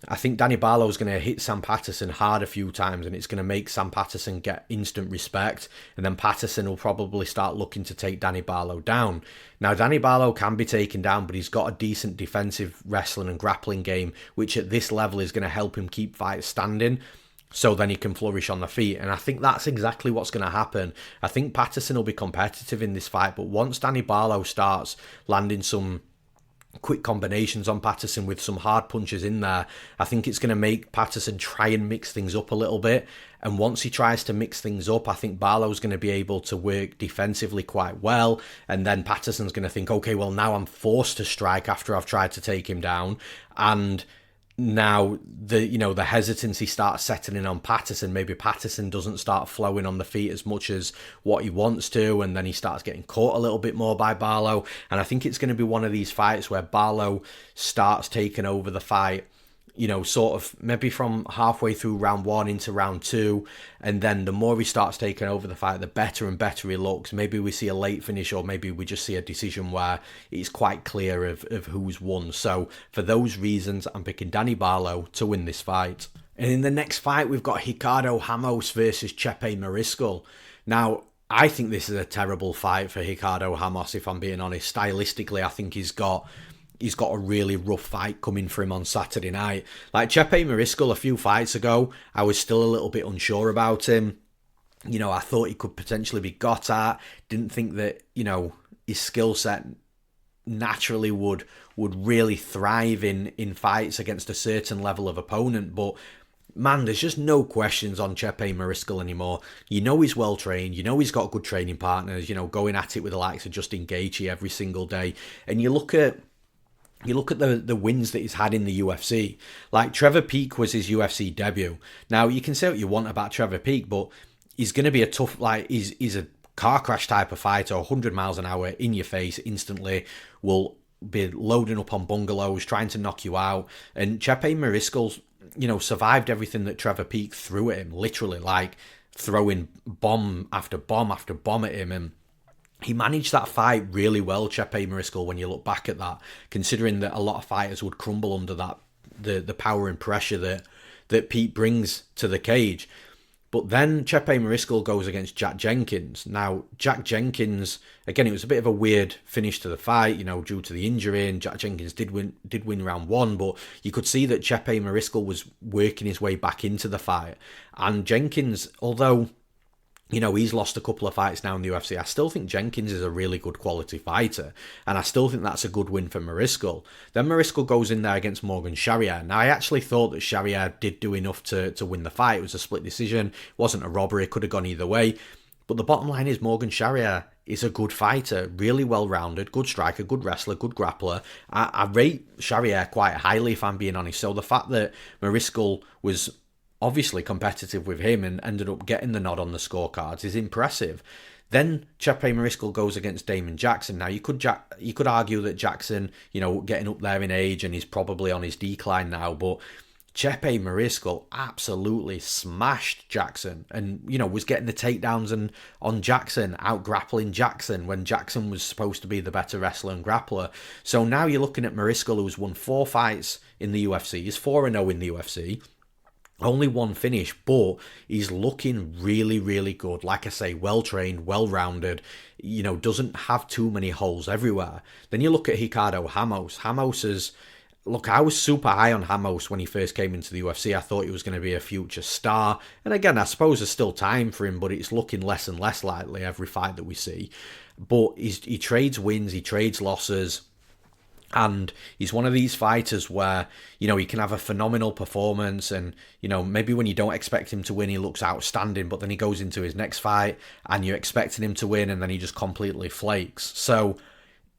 I think Danny Barlow's going to hit Sam Patterson hard a few times, and it's going to make Sam Patterson get instant respect, and then Patterson will probably start looking to take Danny Barlow down. Now, Danny Barlow can be taken down, but he's got a decent defensive wrestling and grappling game, which at this level is going to help him keep fights standing, so then he can flourish on the feet. And I think that's exactly what's going to happen. I think Patterson will be competitive in this fight, but once Danny Barlow starts landing some quick combinations on Patterson with some hard punches in there, I think it's going to make Patterson try and mix things up a little bit. And once he tries to mix things up, I think Barlow's going to be able to work defensively quite well. And then Patterson's going to think, okay, well, now I'm forced to strike after I've tried to take him down. And now the hesitancy starts setting in on Patterson. Maybe Patterson doesn't start flowing on the feet as much as what he wants to, and then he starts getting caught a little bit more by Barlow. And I think it's going to be one of these fights where Barlow starts taking over the fight, you know, sort of maybe from halfway through round 1 into round 2, and then the more he starts taking over the fight, the better and better he looks. Maybe we see a late finish, or maybe we just see a decision where it's quite clear of who's won. So for those reasons, I'm picking Danny Barlow to win this fight. And in the next fight, we've got Ricardo Ramos versus Chepe Mariscal. Now, I think this is a terrible fight for Ricardo Ramos, if I'm being honest. Stylistically, I think he's got a really rough fight coming for him on Saturday night. Like Chepe Mariscal a few fights ago, I was still a little bit unsure about him. You know, I thought he could potentially be got at. Didn't think that, you know, his skill set naturally would really thrive in fights against a certain level of opponent. But man, there's just no questions on Chepe Mariscal anymore. You know he's well trained. You know he's got good training partners, you know, going at it with the likes of Justin Gaethje every single day. And you look at the wins that he's had in the UFC. Like, Trevor Peek was his UFC debut. Now, you can say what you want about Trevor Peek, but he's going to be a tough, like, he's a car crash type of fighter, 100 miles an hour in your face instantly, will be loading up on bungalows, trying to knock you out. And Chepe Mariscal, you know, survived everything that Trevor Peek threw at him, literally, like throwing bomb after bomb after bomb at him. And he managed that fight really well, Chepe Mariscal, when you look back at that, considering that a lot of fighters would crumble under that, the power and pressure that Pete brings to the cage. But then Chepe Mariscal goes against Jack Jenkins. Now, Jack Jenkins, again, it was a bit of a weird finish to the fight, you know, due to the injury, and Jack Jenkins did win round 1, but you could see that Chepe Mariscal was working his way back into the fight. And Jenkins, although, you know, he's lost a couple of fights now in the UFC, I still think Jenkins is a really good quality fighter, and I still think that's a good win for Mariscal. Then Mariscal goes in there against Morgan Charrière. Now, I actually thought that Charrière did do enough to win the fight. It was a split decision. It wasn't a robbery. It could have gone either way. But the bottom line is Morgan Charrier is a good fighter, really well-rounded, good striker, good wrestler, good grappler. I rate Charrier quite highly, if I'm being honest. So the fact that Mariscal was obviously competitive with him and ended up getting the nod on the scorecards is impressive. Then Chepe Mariscal goes against Damon Jackson. Now, you could argue that Jackson, getting up there in age and he's probably on his decline now, but Chepe Mariscal absolutely smashed Jackson and, was getting the takedowns and on Jackson, out-grappling Jackson when Jackson was supposed to be the better wrestler and grappler. So now you're looking at Mariscal, who's won 4 fights in the UFC. He's 4-0 in the UFC. Only 1 finish, but he's looking really, really good. Like I say, well-trained, well-rounded, doesn't have too many holes everywhere. Then you look at Ricardo Ramos. Look, I was super high on Ramos when he first came into the UFC. I thought he was going to be a future star. And again, I suppose there's still time for him, but it's looking less and less likely every fight that we see. But he trades wins, he trades losses. And he's one of these fighters where, he can have a phenomenal performance and, maybe when you don't expect him to win, he looks outstanding, but then he goes into his next fight and you're expecting him to win and then he just completely flakes. So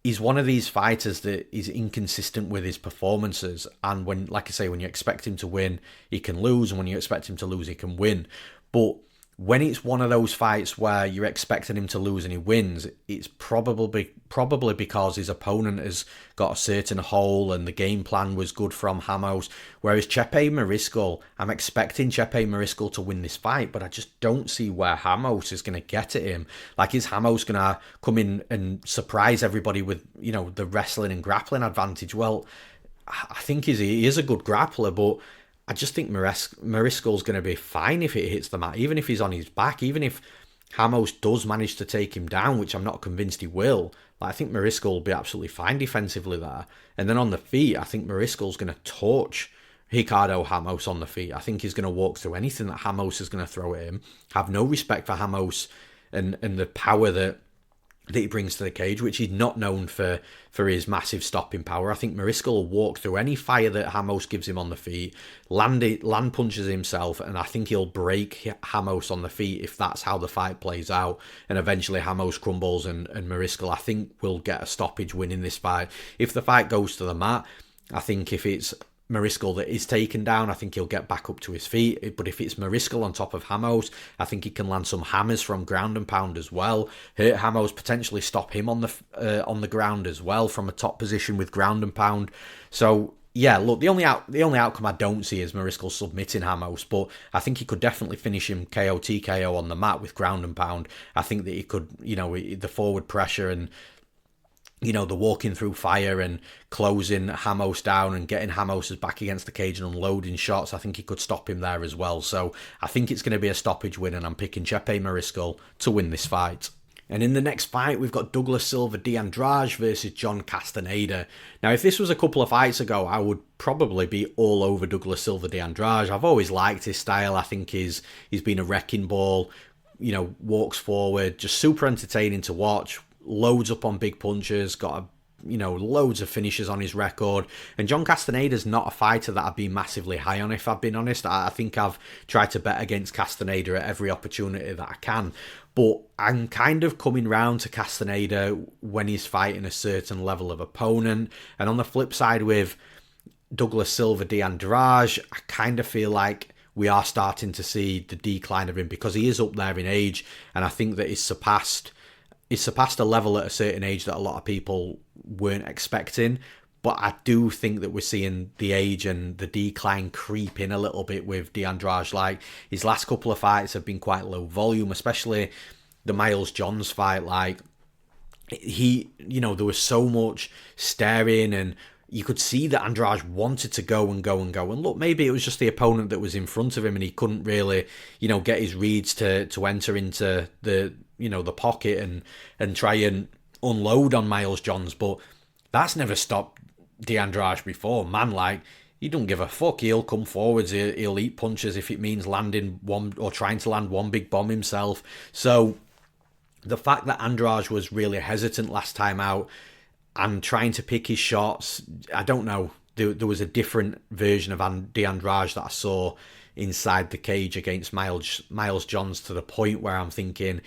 he's one of these fighters that is inconsistent with his performances. And when, like I say, when you expect him to win, he can lose. And when you expect him to lose, he can win. But when it's one of those fights where you're expecting him to lose and he wins, it's probably because his opponent has got a certain hole and the game plan was good from Ramos. Whereas Chepe Mariscal, I'm expecting Chepe Mariscal to win this fight, but I just don't see where Ramos is going to get at him. Like, is Ramos going to come in and surprise everybody with, the wrestling and grappling advantage? Well, I think he is a good grappler, but I just think Mariscal's going to be fine if it hits the mat, even if he's on his back, even if Ramos does manage to take him down, which I'm not convinced he will. I think Mariscal will be absolutely fine defensively there. And then on the feet, I think Mariscal's going to torch Ricardo Ramos on the feet. I think he's going to walk through anything that Ramos is going to throw at him, have no respect for Ramos and the power that he brings to the cage, which he's not known for his massive stopping power. I think Mariscal will walk through any fire that Ramos gives him on the feet, land punches himself, and I think he'll break Ramos on the feet if that's how the fight plays out. And eventually Ramos crumbles and Mariscal, I think, will get a stoppage win in this fight. If the fight goes to the mat, I think if it's Mariscal that is taken down, I think he'll get back up to his feet. But if it's Mariscal on top of Ramos, I think he can land some hammers from ground and pound as well. Hurt Ramos, potentially stop him on the ground as well from a top position with ground and pound. So yeah, look, the only outcome I don't see is Mariscal submitting Ramos, but I think he could definitely finish him KO TKO on the mat with ground and pound. I think that he could, the forward pressure and the walking through fire and closing Ramos down and getting Ramos back against the cage and unloading shots, I think he could stop him there as well. So I think it's going to be a stoppage win, and I'm picking Chepe Mariscal to win this fight. And in the next fight, we've got Douglas Silva de Andrade versus John Castaneda. Now, if this was a couple of fights ago, I would probably be all over Douglas Silva de Andrade. I've always liked his style. I think he's been a wrecking ball, walks forward, just super entertaining to watch. Loads up on big punches, got loads of finishes on his record. And John Castaneda's not a fighter that I've been massively high on, if I've been honest. I think I've tried to bet against Castaneda at every opportunity that I can. But I'm kind of coming round to Castaneda when he's fighting a certain level of opponent. And on the flip side with Douglas Silva de Andrade, I kind of feel like we are starting to see the decline of him because he is up there in age. And I think that he's surpassed a level at a certain age that a lot of people weren't expecting. But I do think that we're seeing the age and the decline creep in a little bit with de Andrade. Like, his last couple of fights have been quite low volume, especially the Miles Johns fight. Like, there was so much staring and you could see that Andrade wanted to go and go and go. And look, maybe it was just the opponent that was in front of him and he couldn't really, get his reads to enter into the pocket and try and unload on Miles Johns. But that's never stopped de Andrade before. Man, like, he don't give a fuck. He'll come forwards, he'll eat punches if it means landing one or trying to land one big bomb himself. So the fact that Andrade was really hesitant last time out and trying to pick his shots, I don't know. There was a different version of de Andrade that I saw inside the cage against Miles Johns, to the point where I'm thinking,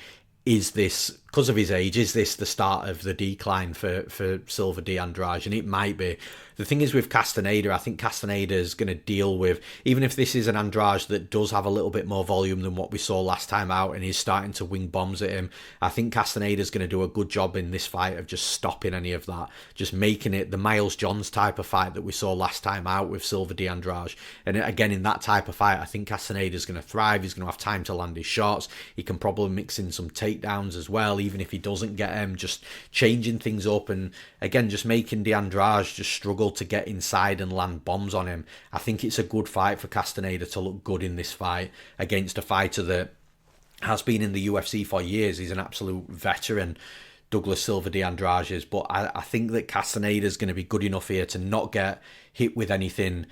is this, because of his age, is this the start of the decline for Silva de Andrade? And it might be. The thing is with Castaneda, I think Castaneda is going to deal with, even if this is an Andrade that does have a little bit more volume than what we saw last time out and he's starting to wing bombs at him, I think Castaneda is going to do a good job in this fight of just stopping any of that, just making it the Miles Johns type of fight that we saw last time out with Silva de Andrade. And again, in that type of fight, I think Castaneda is going to thrive. He's going to have time to land his shots. He can probably mix in some takedowns as well, even if he doesn't get him, just changing things up and again, just making de Andrade just struggle to get inside and land bombs on him. I think it's a good fight for Castaneda to look good in this fight against a fighter that has been in the UFC for years. He's an absolute veteran, Douglas Silva de Andrade is, but I think that Castaneda is going to be good enough here to not get hit with anything,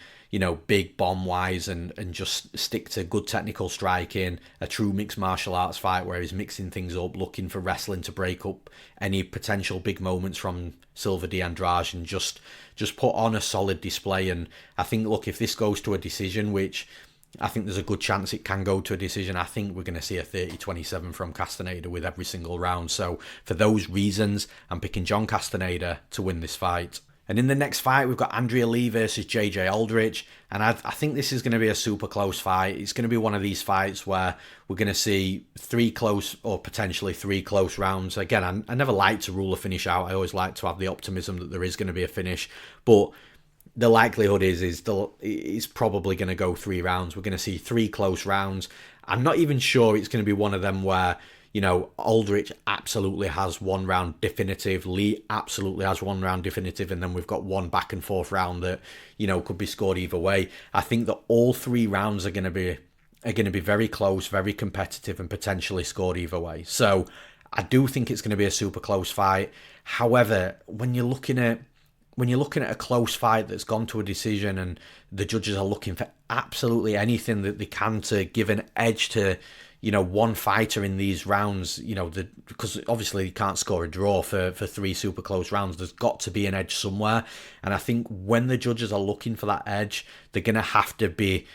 big bomb-wise and just stick to good technical striking, a true mixed martial arts fight where he's mixing things up, looking for wrestling to break up any potential big moments from Silva de Andrade and just put on a solid display. And I think, look, if this goes to a decision, which I think there's a good chance it can go to a decision, I think we're going to see a 30-27 from Castaneda with every single round. So for those reasons, I'm picking John Castaneda to win this fight. And in the next fight, we've got Andrea Lee versus JJ Aldrich. And I think this is going to be a super close fight. It's going to be one of these fights where we're going to see 3 close or potentially 3 close rounds. Again, I never like to rule a finish out. I always like to have the optimism that there is going to be a finish. But the likelihood is it's probably going to go 3 rounds. We're going to see 3 close rounds. I'm not even sure it's going to be one of them where, Aldrich absolutely has 1 round definitive, Lee absolutely has 1 round definitive, and then we've got 1 back and forth round that, could be scored either way. I think that all 3 rounds are going to be very close, very competitive, and potentially scored either way. So I do think it's going to be a super close fight. However, when you're looking at a close fight that's gone to a decision and the judges are looking for absolutely anything that they can to give an edge to, one fighter in these rounds, because obviously you can't score a draw for 3 super close rounds. There's got to be an edge somewhere. And I think when the judges are looking for that edge, they're going to have to be,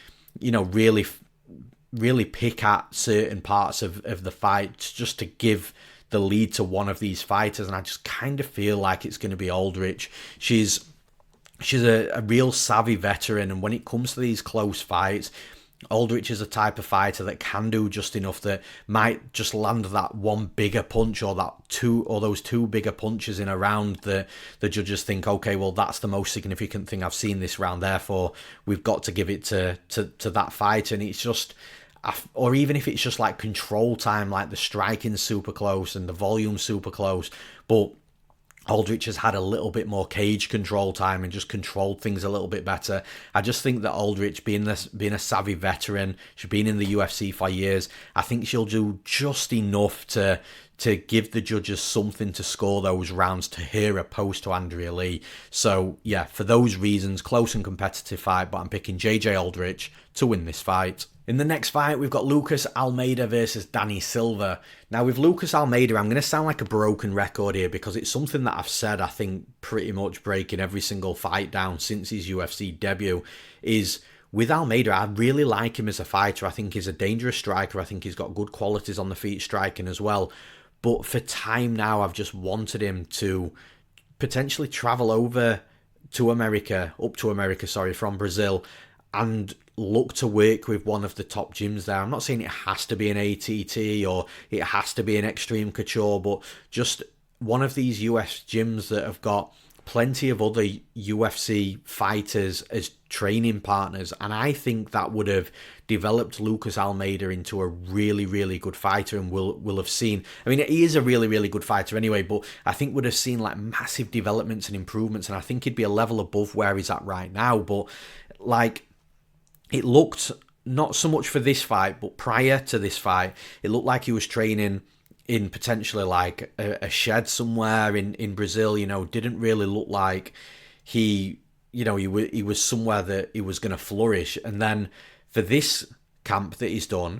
really pick at certain parts of the fight just to give the lead to one of these fighters, and I just kind of feel like it's going to be Aldrich. She's a real savvy veteran, and when it comes to these close fights, Aldrich is a type of fighter that can do just enough that might just land that one bigger punch or those two bigger punches in a round that the judges think, okay, well, that's the most significant thing I've seen this round, therefore we've got to give it to that fighter. And it's just, or even if it's just like control time, like the striking's super close and the volume's super close, but Aldrich has had a little bit more cage control time and just controlled things a little bit better. I just think that Aldrich, being a savvy veteran, she's been in the UFC for years, I think she'll do just enough to give the judges something to score those rounds to her opposed to Andrea Lee. So yeah, for those reasons, close and competitive fight, but I'm picking JJ Aldrich to win this fight. In the next fight, we've got Lucas Almeida versus Danny Silva. Now, with Lucas Almeida, I'm going to sound like a broken record here because it's something that I've said, I think, pretty much breaking every single fight down since his UFC debut, is with Almeida, I really like him as a fighter. I think he's a dangerous striker. I think he's got good qualities on the feet striking as well. But for time now, I've just wanted him to potentially travel over to America, from Brazil, and look to work with one of the top gyms there. I'm not saying it has to be an ATT or it has to be an Extreme Couture, but just one of these US gyms that have got plenty of other UFC fighters as training partners. And I think that would have developed Lucas Almeida into a really, really good fighter, and will have seen, I mean, he is a really, really good fighter anyway, but I think would have seen like massive developments and improvements, and I think he'd be a level above where he's at right now. But like, it looked, not so much for this fight, but prior to this fight, it looked like he was training in potentially like a shed somewhere in Brazil. Didn't really look like he was somewhere that he was going to flourish. And then for this camp that he's done,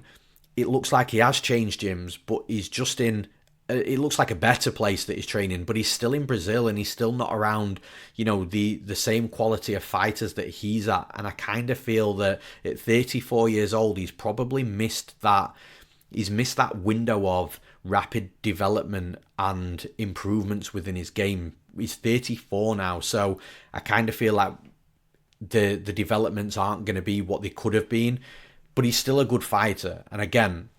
it looks like he has changed gyms, but he's just in, it looks like a better place that he's training, but he's still in Brazil and he's still not around, the same quality of fighters that he's at. And I kind of feel that at 34 years old, he's probably missed that he's missed that window of rapid development and improvements within his game. He's 34 now, so I kind of feel like the developments aren't going to be what they could have been, but he's still a good fighter. And again,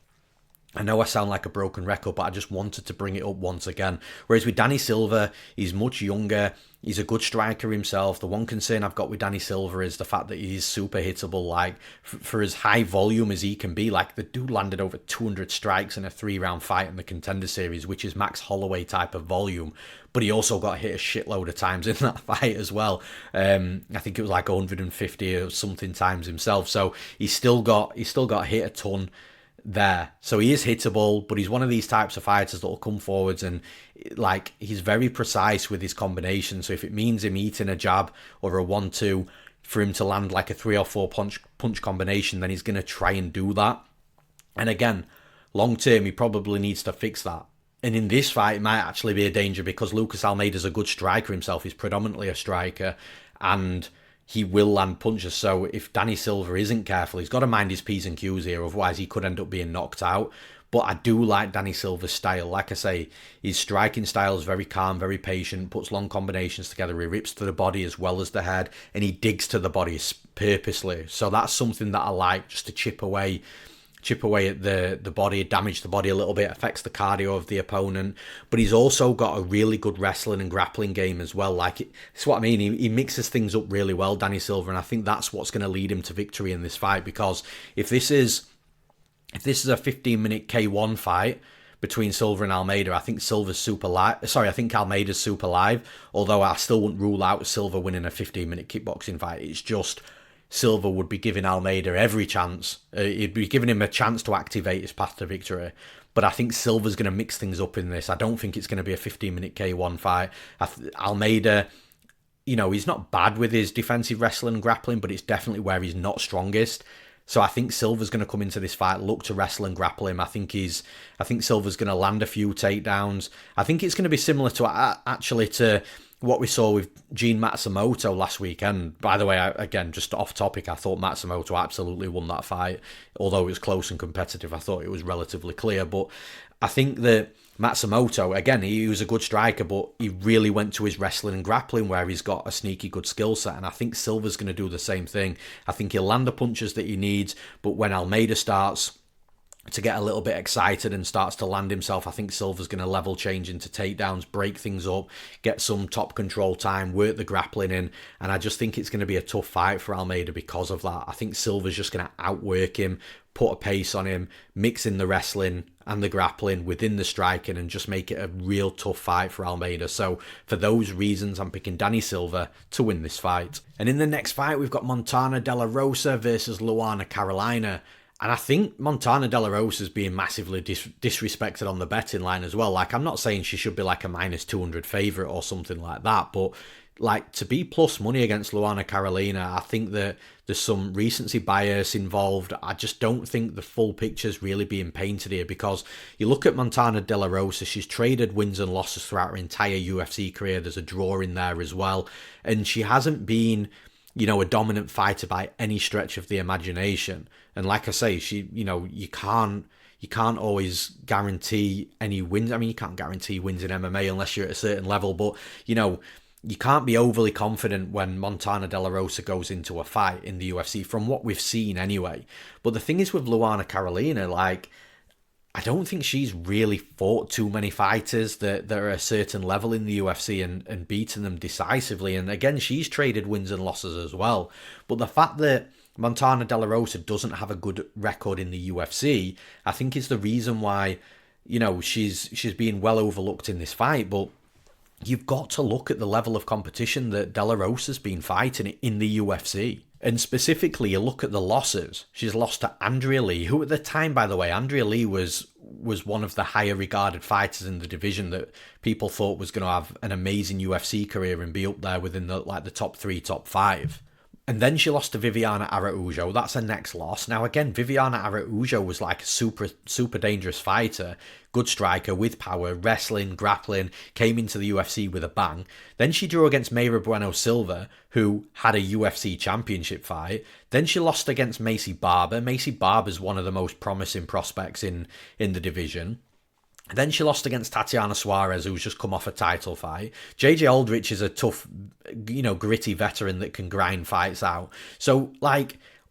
I know I sound like a broken record, but I just wanted to bring it up once again. Whereas with Danny Silva, he's much younger. He's a good striker himself. The one concern I've got with Danny Silva is the fact that he's super hittable. Like, for as high volume as he can be, like, the dude landed over 200 strikes in a 3-round fight in the Contender Series, which is Max Holloway type of volume. But he also got hit a shitload of times in that fight as well. I think it was like 150 or something times himself. So he's still got hit a ton there. So he is hittable, but he's one of these types of fighters that will come forwards and, like, he's very precise with his combination. So if it means him eating a jab or a 1-2 for him to land like a 3 or 4 punch combination, then he's going to try and do that. And again, long term, he probably needs to fix that. And in this fight, it might actually be a danger because Lucas Almeida's a good striker himself. He's predominantly a striker, and he will land punches. So if Danny Silva isn't careful, he's got to mind his P's and Q's here. Otherwise, he could end up being knocked out. But I do like Danny Silva's style. Like I say, his striking style is very calm, very patient, puts long combinations together. He rips to the body as well as the head, and he digs to the body purposely. So that's something that I like, just to chip away at the body, damage the body a little bit, affects the cardio of the opponent. But he's also got a really good wrestling and grappling game as well. Like, it's what I mean. He mixes things up really well, Danny Silva, and I think that's what's going to lead him to victory in this fight. Because if this is a 15-minute K1 fight between Silva and Almeida, I think Silva's super live. Sorry, I think Almeida's super live. Although I still wouldn't rule out Silva winning a 15-minute kickboxing fight. It's just Silva would be giving Almeida every chance. He'd be giving him a chance to activate his path to victory. But I think Silva's going to mix things up in this. I don't think it's going to be a 15-minute K1 fight. Almeida, he's not bad with his defensive wrestling and grappling, but it's definitely where he's not strongest. So I think Silva's going to come into this fight, look to wrestle and grapple him. I think Silva's going to land a few takedowns. I think it's going to be similar to what we saw with Gene Matsumoto last weekend. By the way, again, just off topic, I thought Matsumoto absolutely won that fight. Although it was close and competitive, I thought it was relatively clear. But I think that Matsumoto, again, he was a good striker, but he really went to his wrestling and grappling where he's got a sneaky good skill set. And I think Silva's going to do the same thing. I think he'll land the punches that he needs, but when Almeida starts to get a little bit excited and starts to land himself, I think Silva's going to level change into takedowns, break things up, get some top control time, work the grappling in, and I just think it's going to be a tough fight for Almeida because of that. I think Silva's just going to outwork him, put a pace on him, mix in the wrestling and the grappling within the striking, and just make it a real tough fight for Almeida. So for those reasons, I'm picking Danny Silva to win this fight. And in the next fight, we've got Montana De La Rosa versus Luana Carolina. And I think Montana De La Rosa is being massively disrespected on the betting line as well. Like, I'm not saying she should be like a minus 200 favourite or something like that, but like, to be plus money against Luana Carolina, I think that there's some recency bias involved. I just don't think the full picture's really being painted here, because you look at Montana De La Rosa, she's traded wins and losses throughout her entire UFC career. There's a draw in there as well. And she hasn't been, a dominant fighter by any stretch of the imagination. And like I say, you can't always guarantee any wins. I mean, you can't guarantee wins in MMA unless you're at a certain level, but you can't be overly confident when Montana De La Rosa goes into a fight in the UFC, from what we've seen anyway. But the thing is with Luana Carolina, like, I don't think she's really fought too many fighters that are a certain level in the UFC and beaten them decisively. And again, she's traded wins and losses as well. But the fact that Montana De La Rosa doesn't have a good record in the UFC, I think is the reason why, she's being well overlooked in this fight. But you've got to look at the level of competition that De La Rosa's been fighting in the UFC. And specifically, you look at the losses. She's lost to Andrea Lee, who at the time, by the way, Andrea Lee was one of the higher regarded fighters in the division that people thought was going to have an amazing UFC career and be up there within the top 3, top 5. And then she lost to Viviana Araújo. That's her next loss. Now, again, Viviana Araújo was like a super dangerous fighter. Good striker with power, wrestling, grappling, came into the UFC with a bang. Then she drew against Mayra Bueno Silva, who had a UFC championship fight. Then she lost against Macy Barber. Macy Barber's one of the most promising prospects in the division. Then she lost against Tatiana Suarez, who's just come off a title fight. JJ Aldrich is a tough, gritty veteran that can grind fights out. So,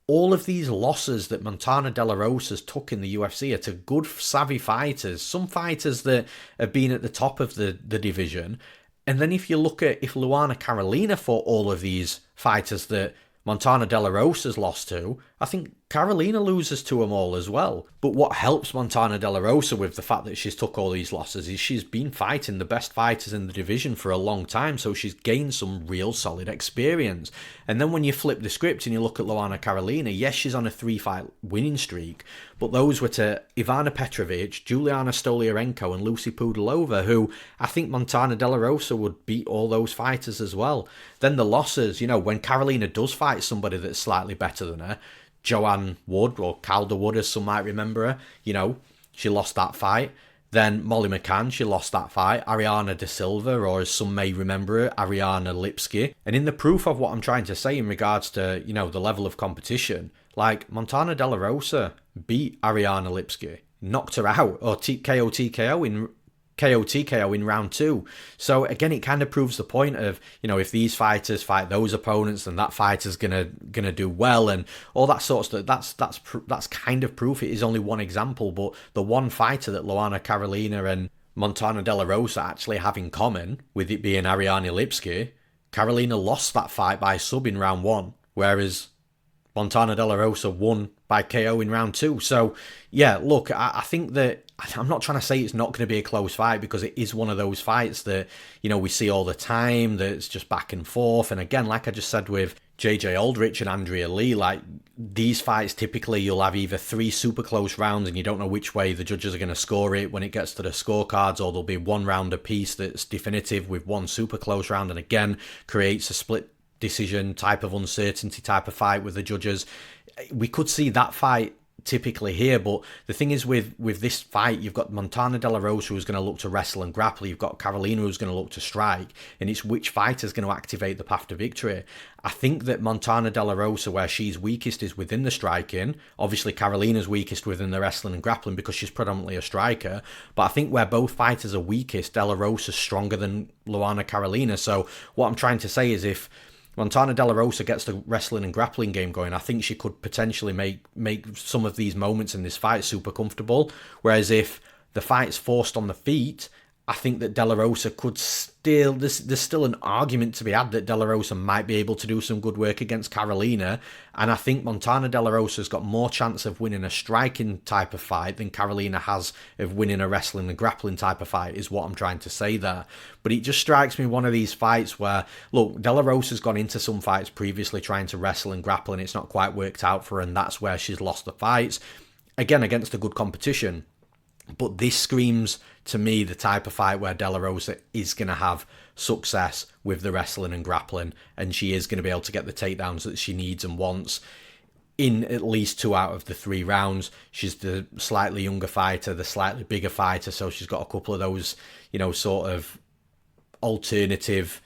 all of these losses that Montana De La Rosa's took in the UFC are to good, savvy fighters. Some fighters that have been at the top of the division. And then if you look at if Luana Carolina fought all of these fighters that Montana De La Rosa's lost to, I think Carolina loses to them all as well. But what helps Montana De La Rosa with the fact that she's took all these losses is she's been fighting the best fighters in the division for a long time, so she's gained some real solid experience. And then when you flip the script and you look at Luana Carolina, yes, she's on a 3-fight winning streak, but those were to Ivana Petrovic, Juliana Stoliarenko and Lucy Pudilova, who I think Montana De La Rosa would beat all those fighters as well. Then the losses, when Carolina does fight somebody that's slightly better than her, Joanne Wood, or Calder Wood as some might remember her, she lost that fight. Then Molly McCann, she lost that fight. Ariana De Silva, or as some may remember her, Ariana Lipski. And in the proof of what I'm trying to say in regards to, the level of competition, Montana De La Rosa beat Ariana Lipski, knocked her out, or KO in round 2. So again, it kind of proves the point of, if these fighters fight those opponents, then that fighter's gonna do well and all that sort of stuff. That's kind of proof. It is only one example, but the one fighter that Luana Carolina and Montana De La Rosa actually have in common, with it being Ariane Lipski, Carolina lost that fight by sub in round 1, whereas Montana De La Rosa won by KO in round 2. So yeah, look, I think that I'm not trying to say it's not going to be a close fight, because it is one of those fights that, we see all the time, that it's just back and forth. And again, like I just said with JJ Aldrich and Andrea Lee, these fights, typically you'll have either 3 super close rounds and you don't know which way the judges are going to score it when it gets to the scorecards, or there'll be 1 round apiece that's definitive with 1 super close round, and again, creates a split decision type of uncertainty type of fight with the judges. We could see that fight typically here, but the thing is with this fight, you've got Montana De La Rosa who's going to look to wrestle and grapple, you've got Carolina who's going to look to strike, and it's which fighter's going to activate the path to victory. I think that Montana De La Rosa, where she's weakest, is within the striking. Obviously Carolina's weakest within the wrestling and grappling because she's predominantly a striker, but I think where both fighters are weakest, De La Rosa's stronger than Luana Carolina. So what I'm trying to say is, if Montana De La Rosa gets the wrestling and grappling game going, I think she could potentially make some of these moments in this fight super comfortable. Whereas if the fight's forced on the feet, I think that De La Rosa could still, there's still an argument to be had that De La Rosa might be able to do some good work against Carolina. And I think Montana De La Rosa's got more chance of winning a striking type of fight than Carolina has of winning a wrestling and grappling type of fight, is what I'm trying to say there. But it just strikes me one of these fights where, look, De La Rosa's gone into some fights previously trying to wrestle and grapple, and it's not quite worked out for her, and that's where she's lost the fights. Again, against a good competition. But this screams to me the type of fight where De La Rosa is going to have success with the wrestling and grappling, and she is going to be able to get the takedowns that she needs and wants in at least 2 out of the 3 rounds. She's the slightly younger fighter, the slightly bigger fighter, so she's got a couple of those, sort of alternative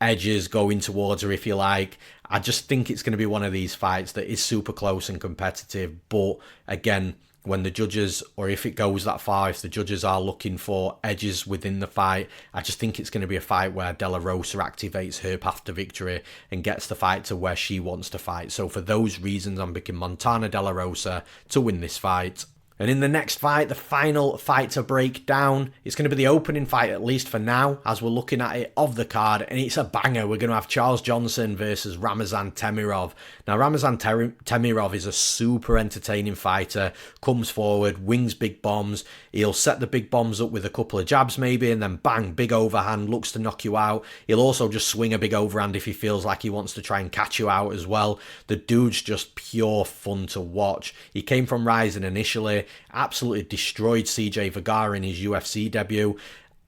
edges going towards her, if you like. I just think it's going to be one of these fights that is super close and competitive, but again, when the judges, or if it goes that far, if the judges are looking for edges within the fight, I just think it's going to be a fight where De La Rosa activates her path to victory and gets the fight to where she wants to fight. So for those reasons, I'm picking Montana De La Rosa to win this fight. And in the next fight, the final fight to break down, it's going to be the opening fight, at least for now, as we're looking at it, of the card, and it's a banger. We're going to have Charles Johnson versus Ramazan Temirov. Now, Ramazan Temirov is a super entertaining fighter, comes forward, wings big bombs, he'll set the big bombs up with a couple of jabs maybe, and then bang, big overhand, looks to knock you out. He'll also just swing a big overhand if he feels like he wants to try and catch you out as well. The dude's just pure fun to watch. He came from Rising initially, absolutely destroyed CJ Vergara in his UFC debut.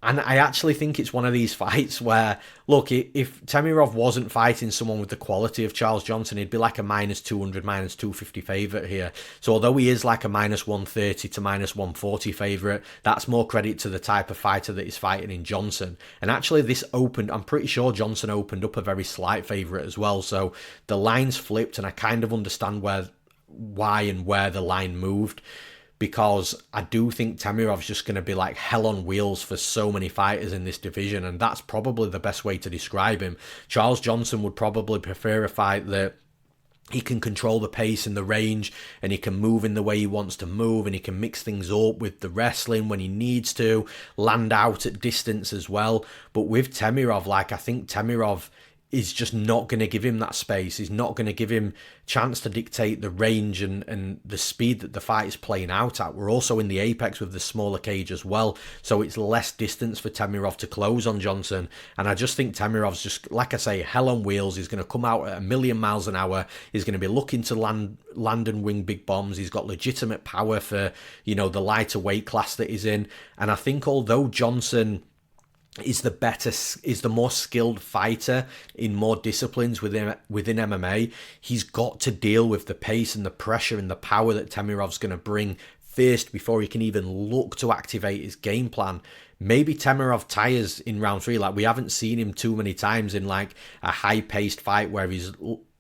And I actually think it's one of these fights where, look, if Temirov wasn't fighting someone with the quality of Charles Johnson, he'd be like a minus 200, minus 250 favourite here. So although he is like a minus 130 to minus 140 favourite, that's more credit to the type of fighter that he's fighting in Johnson. And actually this opened, I'm pretty sure Johnson opened up a very slight favourite as well. So the line's flipped, and I kind of understand why and where the line moved, because I do think Temirov's just going to be like hell on wheels for so many fighters in this division, and that's probably the best way to describe him. Charles Johnson would probably prefer a fight that he can control the pace and the range, and he can move in the way he wants to move, and he can mix things up with the wrestling when he needs to, land out at distance as well. But with Temirov, like, I think Temirov is just not going to give him that space. He's not going to give him chance to dictate the range and the speed that the fight is playing out at. We're also in the apex with the smaller cage as well, so it's less distance for Temirov to close on Johnson. And I just think Temirov's just, like I say, hell on wheels. He's going to come out at 1,000,000 miles an hour. He's going to be looking to land and wing big bombs. He's got legitimate power for, the lighter weight class that he's in. And I think although Johnson is the more skilled fighter in more disciplines within MMA, he's got to deal with the pace and the pressure and the power that Temirov's going to bring first before he can even look to activate his game plan. Maybe Temirov tires in round 3. Like, we haven't seen him too many times in like a high-paced fight where he's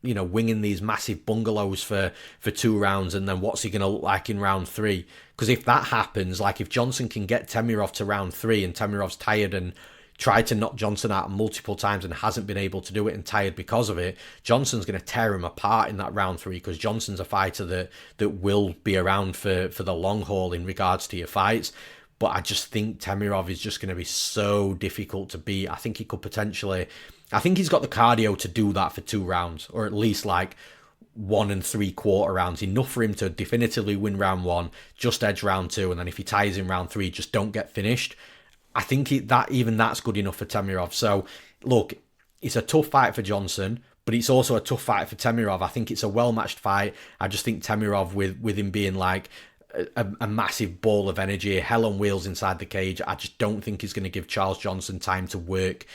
winging these massive bungalows for 2 rounds, and then what's he going to look like in round 3? Because if that happens, like if Johnson can get Temirov to round 3 and Temirov's tired and tried to knock Johnson out multiple times and hasn't been able to do it and tired because of it, Johnson's going to tear him apart in that round 3, because Johnson's a fighter that will be around for the long haul in regards to your fights. But I just think Temirov is just going to be so difficult to beat. I think he's got the cardio to do that for 2 rounds, or at least like 1 3/4 rounds, enough for him to definitively win round 1, just edge round 2, and then if he ties in round 3, just don't get finished. I think that's good enough for Temirov. So look, it's a tough fight for Johnson, but it's also a tough fight for Temirov. I think it's a well-matched fight. I just think Temirov, with him being like a massive ball of energy, hell on wheels inside the cage, I just don't think he's going to give Charles Johnson time to work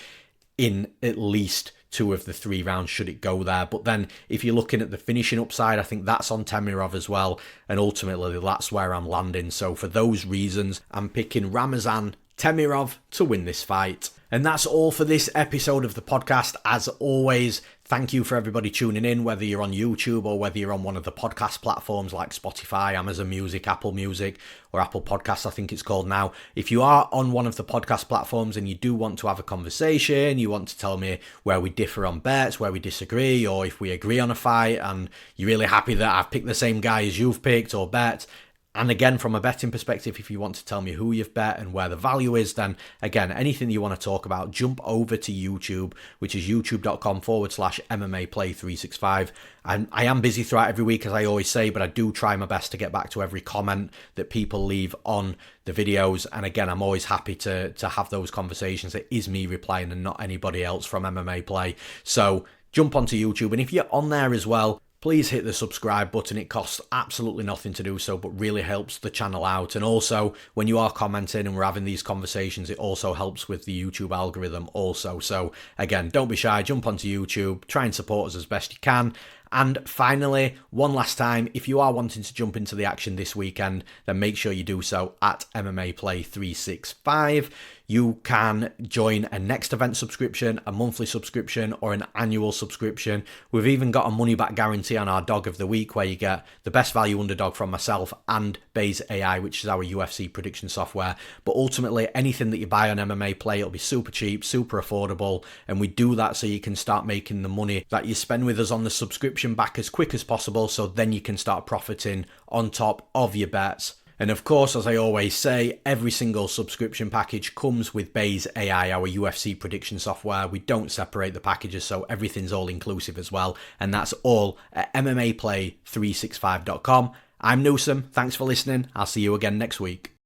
in at least 2 of the 3 rounds should it go there. But then if you're looking at the finishing upside, I think that's on Temirov as well, and ultimately that's where I'm landing. So for those reasons, I'm picking Ramazan Temirov to win this fight. And that's all for this episode of the podcast. As always, thank you for everybody tuning in, whether you're on YouTube or whether you're on one of the podcast platforms like Spotify, Amazon Music, Apple Music, or Apple Podcasts, I think it's called now. If you are on one of the podcast platforms and you do want to have a conversation, you want to tell me where we differ on bets, where we disagree, or if we agree on a fight and you're really happy that I've picked the same guy as you've picked or bet, and again, from a betting perspective, if you want to tell me who you've bet and where the value is, then again, anything you want to talk about, jump over to YouTube, which is youtube.com/MMA Play 365. And I am busy throughout every week, as I always say, but I do try my best to get back to every comment that people leave on the videos. And again, I'm always happy to have those conversations. It is me replying and not anybody else from MMA Play. So jump onto YouTube. And if you're on there as well, please hit the subscribe button. It costs absolutely nothing to do so, but really helps the channel out. And also, when you are commenting and we're having these conversations, it also helps with the YouTube algorithm also. So again, don't be shy, jump onto YouTube, try and support us as best you can. And finally, one last time, if you are wanting to jump into the action this weekend, then make sure you do so at MMA Play 365. You can join a next event subscription, a monthly subscription, or an annual subscription. We've even got a money back guarantee on our dog of the week, where you get the best value underdog from myself and Base AI, which is our UFC prediction software. But ultimately, anything that you buy on MMA Play, it'll be super cheap, super affordable, and we do that so you can start making the money that you spend with us on the subscription back as quick as possible, so then you can start profiting on top of your bets. And of course, as I always say, every single subscription package comes with Base AI, our UFC prediction software. We don't separate the packages, so everything's all inclusive as well. And that's all at MMAplay365.com. I'm Newsome. Thanks for listening. I'll see you again next week.